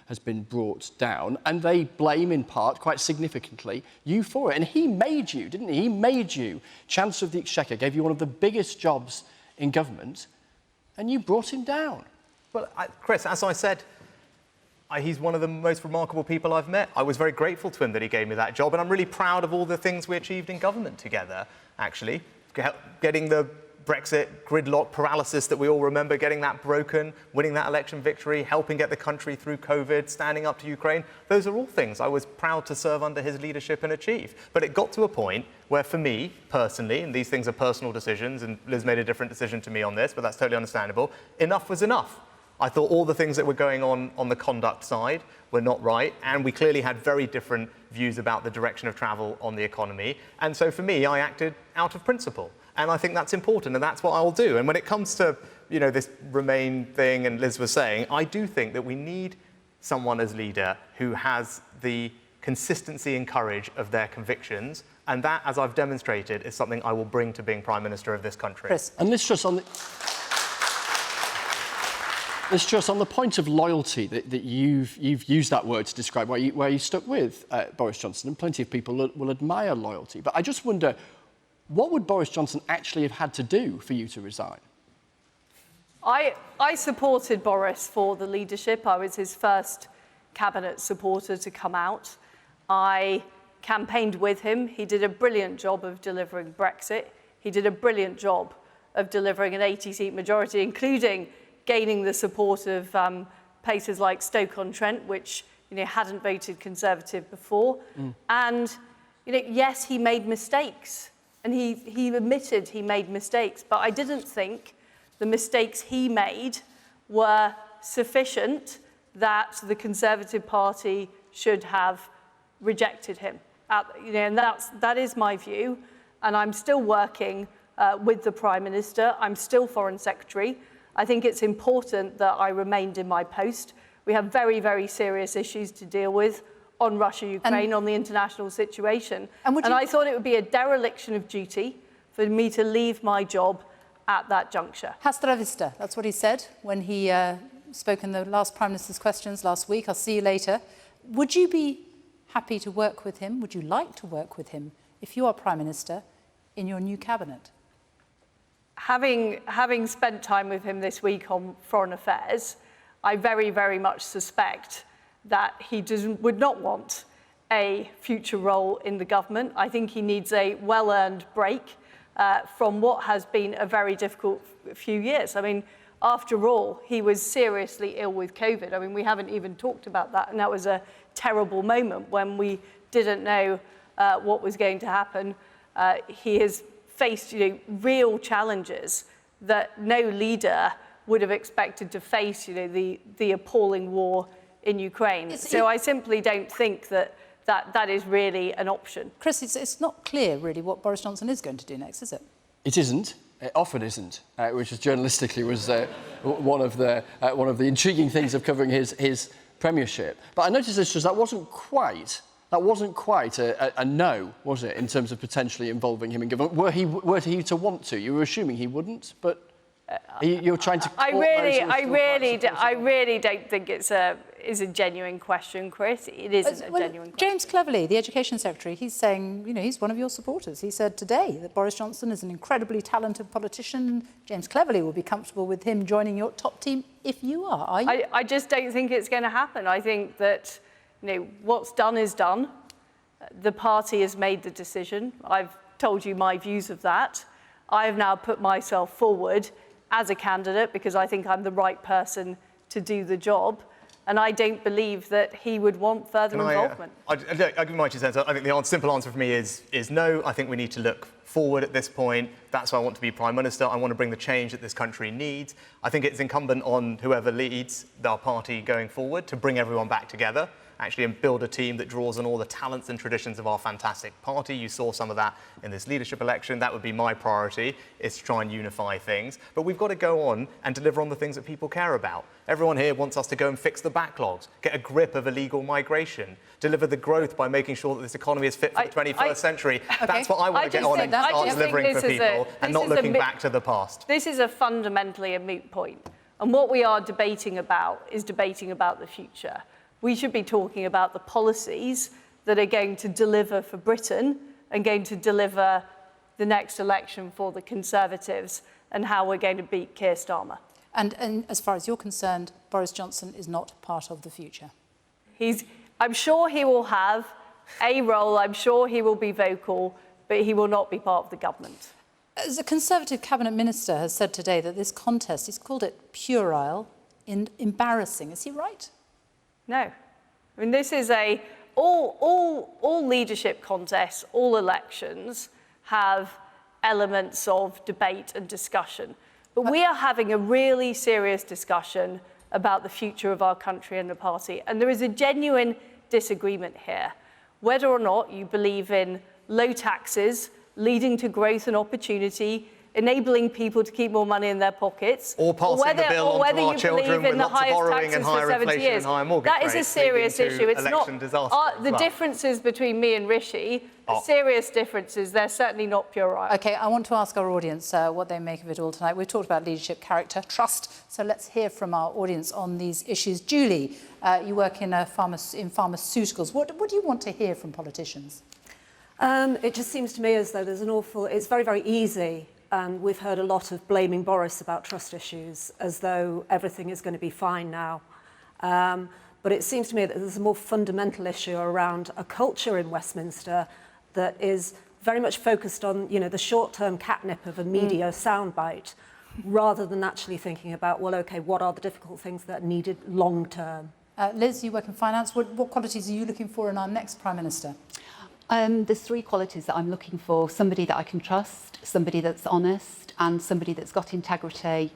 has been brought down, and they blame in part, quite significantly, you for it. And he made you, didn't he? He made you Chancellor of the Exchequer, gave you one of the biggest jobs in government, and you brought him down. Well, Chris, as I said, he's one of the most remarkable people I've met. I was very grateful to him that he gave me that job, and I'm really proud of all the things we achieved in government together, actually. Getting the Brexit gridlock paralysis that we all remember, getting that broken, winning that election victory, helping get the country through COVID, standing up to Ukraine. Those are all things I was proud to serve under his leadership and achieve. But it got to a point where, for me, personally, and these things are personal decisions, and Liz made a different decision to me on this, but that's totally understandable, enough was enough. I thought all the things that were going on the conduct side were not right, and we clearly had very different views about the direction of travel on the economy. And so for me, I acted out of principle. And I think that's important, and that's what I'll do. And when it comes to, this Remain thing, and Liz was saying, I do think that we need someone as leader who has the consistency and courage of their convictions. And that, as I've demonstrated, is something I will bring to being Prime Minister of this country. Chris. And Liz Truss, on the point of loyalty, that you've used that word to describe where you stuck with Boris Johnson, and plenty of people will admire loyalty. But I just wonder, what would Boris Johnson actually have had to do for you to resign? I supported Boris for the leadership. I was his first cabinet supporter to come out. I campaigned with him. He did a brilliant job of delivering Brexit. He did a brilliant job of delivering an 80-seat majority, including gaining the support of places like Stoke-on-Trent, which hadn't voted Conservative before. And yes, he made mistakes, and he admitted he made mistakes. But I didn't think the mistakes he made were sufficient that the Conservative Party should have rejected him. And that is my view. And I'm still working with the Prime Minister. I'm still Foreign Secretary. I think it's important that I remained in my post. We have very, very serious issues to deal with on Russia-Ukraine, on the international situation. And I thought it would be a dereliction of duty for me to leave my job at that juncture. Hasta la vista, that's what he said when he spoke in the last Prime Minister's questions last week. I'll see you later. Would you be happy to work with him? Would you like to work with him if you are Prime Minister in your new cabinet? Having spent time with him this week on foreign affairs, I very, very much suspect that he would not want a future role in the government. I think he needs a well-earned break from what has been a very difficult few years. I mean, after all, he was seriously ill with COVID. I mean, we haven't even talked about that, and that was a terrible moment when we didn't know what was going to happen. He has faced real challenges that no leader would have expected to face, the appalling war in Ukraine. So I simply don't think that is really an option. Chris, it's not clear really what Boris Johnson is going to do next, is it? It isn't. It often isn't, which is journalistically was one of the intriguing things of covering his premiership. But I noticed this that wasn't quite a no, was it, in terms of potentially involving him in government? Were he to want to? You were assuming he wouldn't, but you're trying to. I really don't think it's a genuine question, Chris. It isn't a genuine question. James Cleverly, the Education Secretary, he's saying, he's one of your supporters. He said today that Boris Johnson is an incredibly talented politician. James Cleverly will be comfortable with him joining your top team if you are. Are you? I just don't think it's going to happen. I think that what's done is done. The party has made the decision. I've told you my views of that. I have now put myself forward as a candidate because I think I'm the right person to do the job. And I don't believe that he would want further involvement. I give my 2 cents. I think the simple answer for me is no. I think we need to look forward at this point. That's why I want to be Prime Minister. I want to bring the change that this country needs. I think it's incumbent on whoever leads our party going forward to bring everyone back together, actually, and build a team that draws on all the talents and traditions of our fantastic party. You saw some of that in this leadership election. That would be my priority, is to try and unify things. But we've got to go on and deliver on the things that people care about. Everyone here wants us to go and fix the backlogs, get a grip of illegal migration, deliver the growth by making sure that this economy is fit for the 21st century. Okay. That's what I want to get on and start delivering for people and not looking back to the past. This is a fundamentally a moot point. And what we are debating about is debating about the future. We should be talking about the policies that are going to deliver for Britain and going to deliver the next election for the Conservatives and how we're going to beat Keir Starmer. And as far as you're concerned, Boris Johnson is not part of the future. I'm sure he will have a role, I'm sure he will be vocal, but he will not be part of the government. As a Conservative cabinet minister has said today that this contest, he's called it puerile and embarrassing. Is he right? No. I mean, this is all leadership contests, all elections have elements of debate and discussion. But we are having a really serious discussion about the future of our country and the party. And there is a genuine disagreement here. Whether or not you believe in low taxes, leading to growth and opportunity, enabling people to keep more money in their pockets, or passing the bill on to our children with lots of borrowing and higher inflation and higher mortgage rates. That is a serious issue. It's not the well. differences between me and Rishi. Serious differences. They're certainly not puerile. OK, I want to ask our audience what they make of it all tonight. We've talked about leadership, character, trust. So let's hear from our audience on these issues. Julie, you work in pharmaceuticals. What do you want to hear from politicians? It just seems to me as though there's it's very, very easy. And we've heard a lot of blaming Boris about trust issues, as though everything is going to be fine now. But it seems to me that there's a more fundamental issue around a culture in Westminster that is very much focused on, the short-term catnip of a media soundbite, rather than actually thinking about, well, OK, what are the difficult things that are needed long-term? Liz, you work in finance. What qualities are you looking for in our next Prime Minister? There's 3 qualities that I'm looking for. Somebody that I can trust, somebody that's honest, and somebody that's got integrity.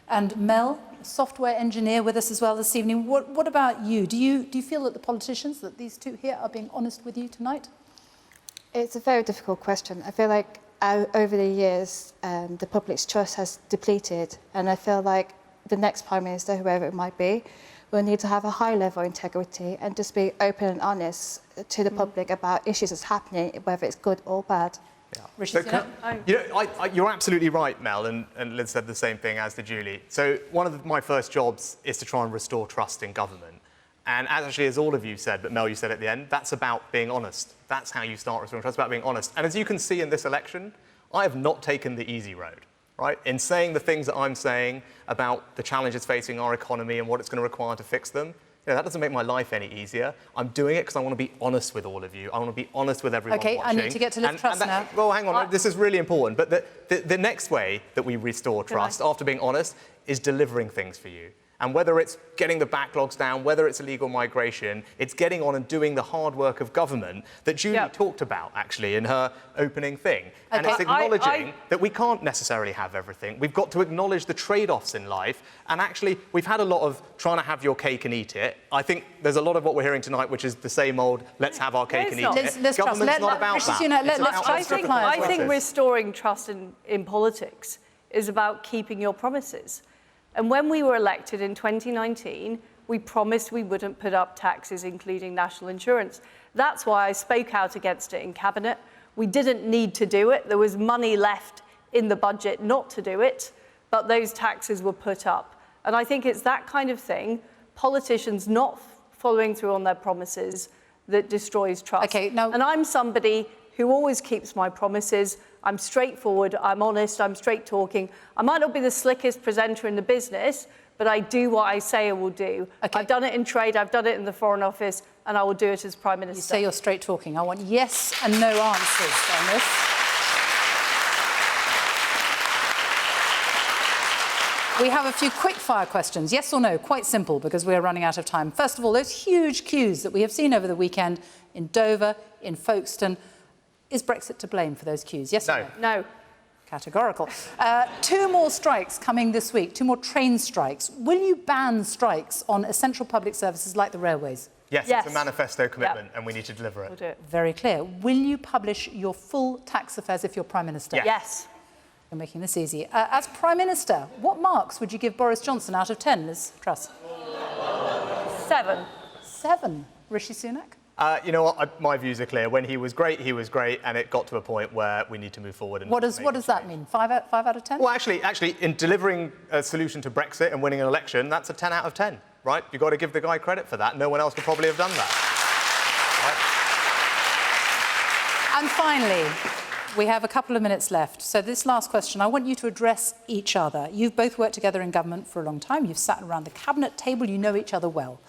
And Mel, software engineer with us as well this evening. What about you? Do you feel that the politicians, that these 2 here, are being honest with you tonight? It's a very difficult question. I feel like over the years, the public's trust has depleted. And I feel like the next Prime Minister, whoever it might be, will need to have a high level of integrity and just be open and honest to the public about issues that's happening, whether it's good or bad. Rishi Sunak? You're absolutely right, Mel, and Liz said the same thing, as did Julie. So one of my first jobs is to try and restore trust in government. And actually, as all of you said, but Mel, you said at the end, that's about being honest. That's how you start restoring trust, about being honest. And as you can see in this election, I have not taken the easy road, right? In saying the things that I'm saying about the challenges facing our economy and what it's going to require to fix them, that doesn't make my life any easier. I'm doing it because I want to be honest with all of you. I want to be honest with everyone watching. I need to get to Liz Truss now. Well, hang on. This is really important. But the next way that we restore trust, after being honest, is delivering things for you. And whether it's getting the backlogs down, whether it's illegal migration, it's getting on and doing the hard work of government that Julie talked about, actually, in her opening thing. And it's acknowledging that we can't necessarily have everything. We've got to acknowledge the trade-offs in life. And actually, we've had a lot of trying to have your cake and eat it. I think there's a lot of what we're hearing tonight, which is the same old, let's have our cake and eat it. Government's not about that. I think restoring trust in politics is about keeping your promises. And when we were elected in 2019, we promised we wouldn't put up taxes, including national insurance. That's why I spoke out against it in Cabinet. We didn't need to do it. There was money left in the budget not to do it, but those taxes were put up. And I think it's that kind of thing, politicians not following through on their promises, that destroys trust. And I'm somebody who always keeps my promises. I'm straightforward, I'm honest, I'm straight talking. I might not be the slickest presenter in the business, but I do what I say I will do. I've done it in trade, I've done it in the Foreign Office, and I will do it as Prime Minister. You say you're straight talking. I want yes and no answers on this. We have a few quick-fire questions, yes or no, quite simple, because we're running out of time. First of all, those huge queues that we have seen over the weekend in Dover, in Folkestone. Is Brexit to blame for those queues? Yes or no? No. Categorical. 2 more strikes coming this week, 2 more train strikes. Will you ban strikes on essential public services like the railways? Yes, it's a manifesto commitment and we need to deliver it. We'll do it. Very clear. Will you publish your full tax affairs if you're Prime Minister? Yes. You're making this easy. As Prime Minister, what marks would you give Boris Johnson out of 10, Liz Truss? 7. 7. Rishi Sunak? You know what? My views are clear. When he was great, and it got to a point where we need to move forward. And what does that mean? 5 out of 10? Well, actually, in delivering a solution to Brexit and winning an election, that's a 10 out of 10, right? You've got to give the guy credit for that. No one else could probably have done that. Right? And finally, we have a couple of minutes left. So this last question, I want you to address each other. You've both worked together in government for a long time. You've sat around the cabinet table. You know each other well.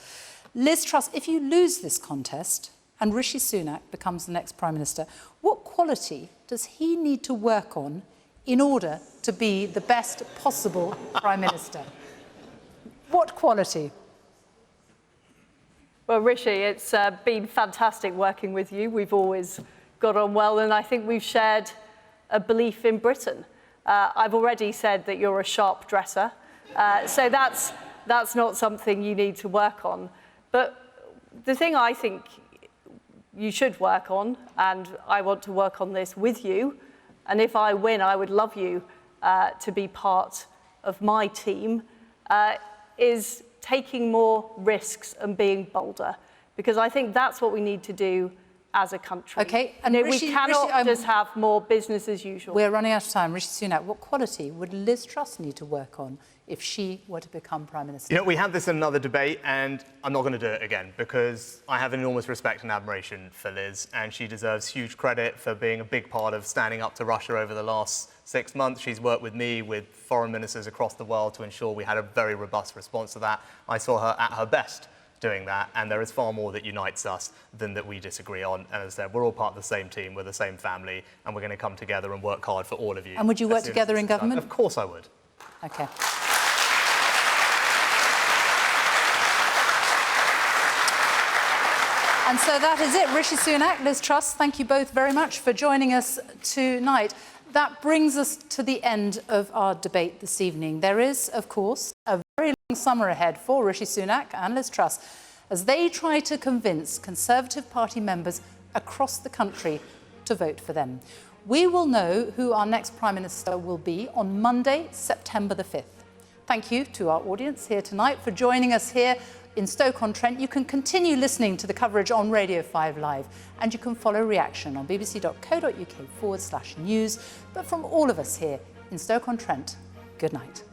Liz Truss, if you lose this contest and Rishi Sunak becomes the next Prime Minister, what quality does he need to work on in order to be the best possible Prime Minister? What quality? Well, Rishi, it's been fantastic working with you. We've always got on well, and I think we've shared a belief in Britain. I've already said that you're a sharp dresser, so that's not something you need to work on. But the thing I think you should work on, and I want to work on this with you, and if I win, I would love you to be part of my team, is taking more risks and being bolder, because I think that's what we need to do as a country. Okay, and we cannot just have more business as usual. We're running out of time. Rishi Sunak, what quality would Liz Truss need to work on if she were to become Prime Minister? You know, we had this in another debate, and I'm not going to do it again because I have enormous respect and admiration for Liz, and she deserves huge credit for being a big part of standing up to Russia over the last 6 months. She's worked with me, with foreign ministers across the world to ensure we had a very robust response to that. I saw her at her best doing that, and there is far more that unites us than that we disagree on. And as I said, we're all part of the same team, we're the same family, and we're going to come together and work hard for all of you. And would you work together in government? Of course I would. Okay. And so that is it. Rishi Sunak, Liz Truss, thank you both very much for joining us tonight. That brings us to the end of our debate this evening. There is, of course, a very long summer ahead for Rishi Sunak and Liz Truss as they try to convince Conservative Party members across the country to vote for them. We will know who our next Prime Minister will be on Monday, September the 5th. Thank you to our audience here tonight for joining us here in Stoke-on-Trent, you can continue listening to the coverage on Radio 5 Live, and you can follow Reaction on bbc.co.uk/news. But from all of us here in Stoke-on-Trent, good night.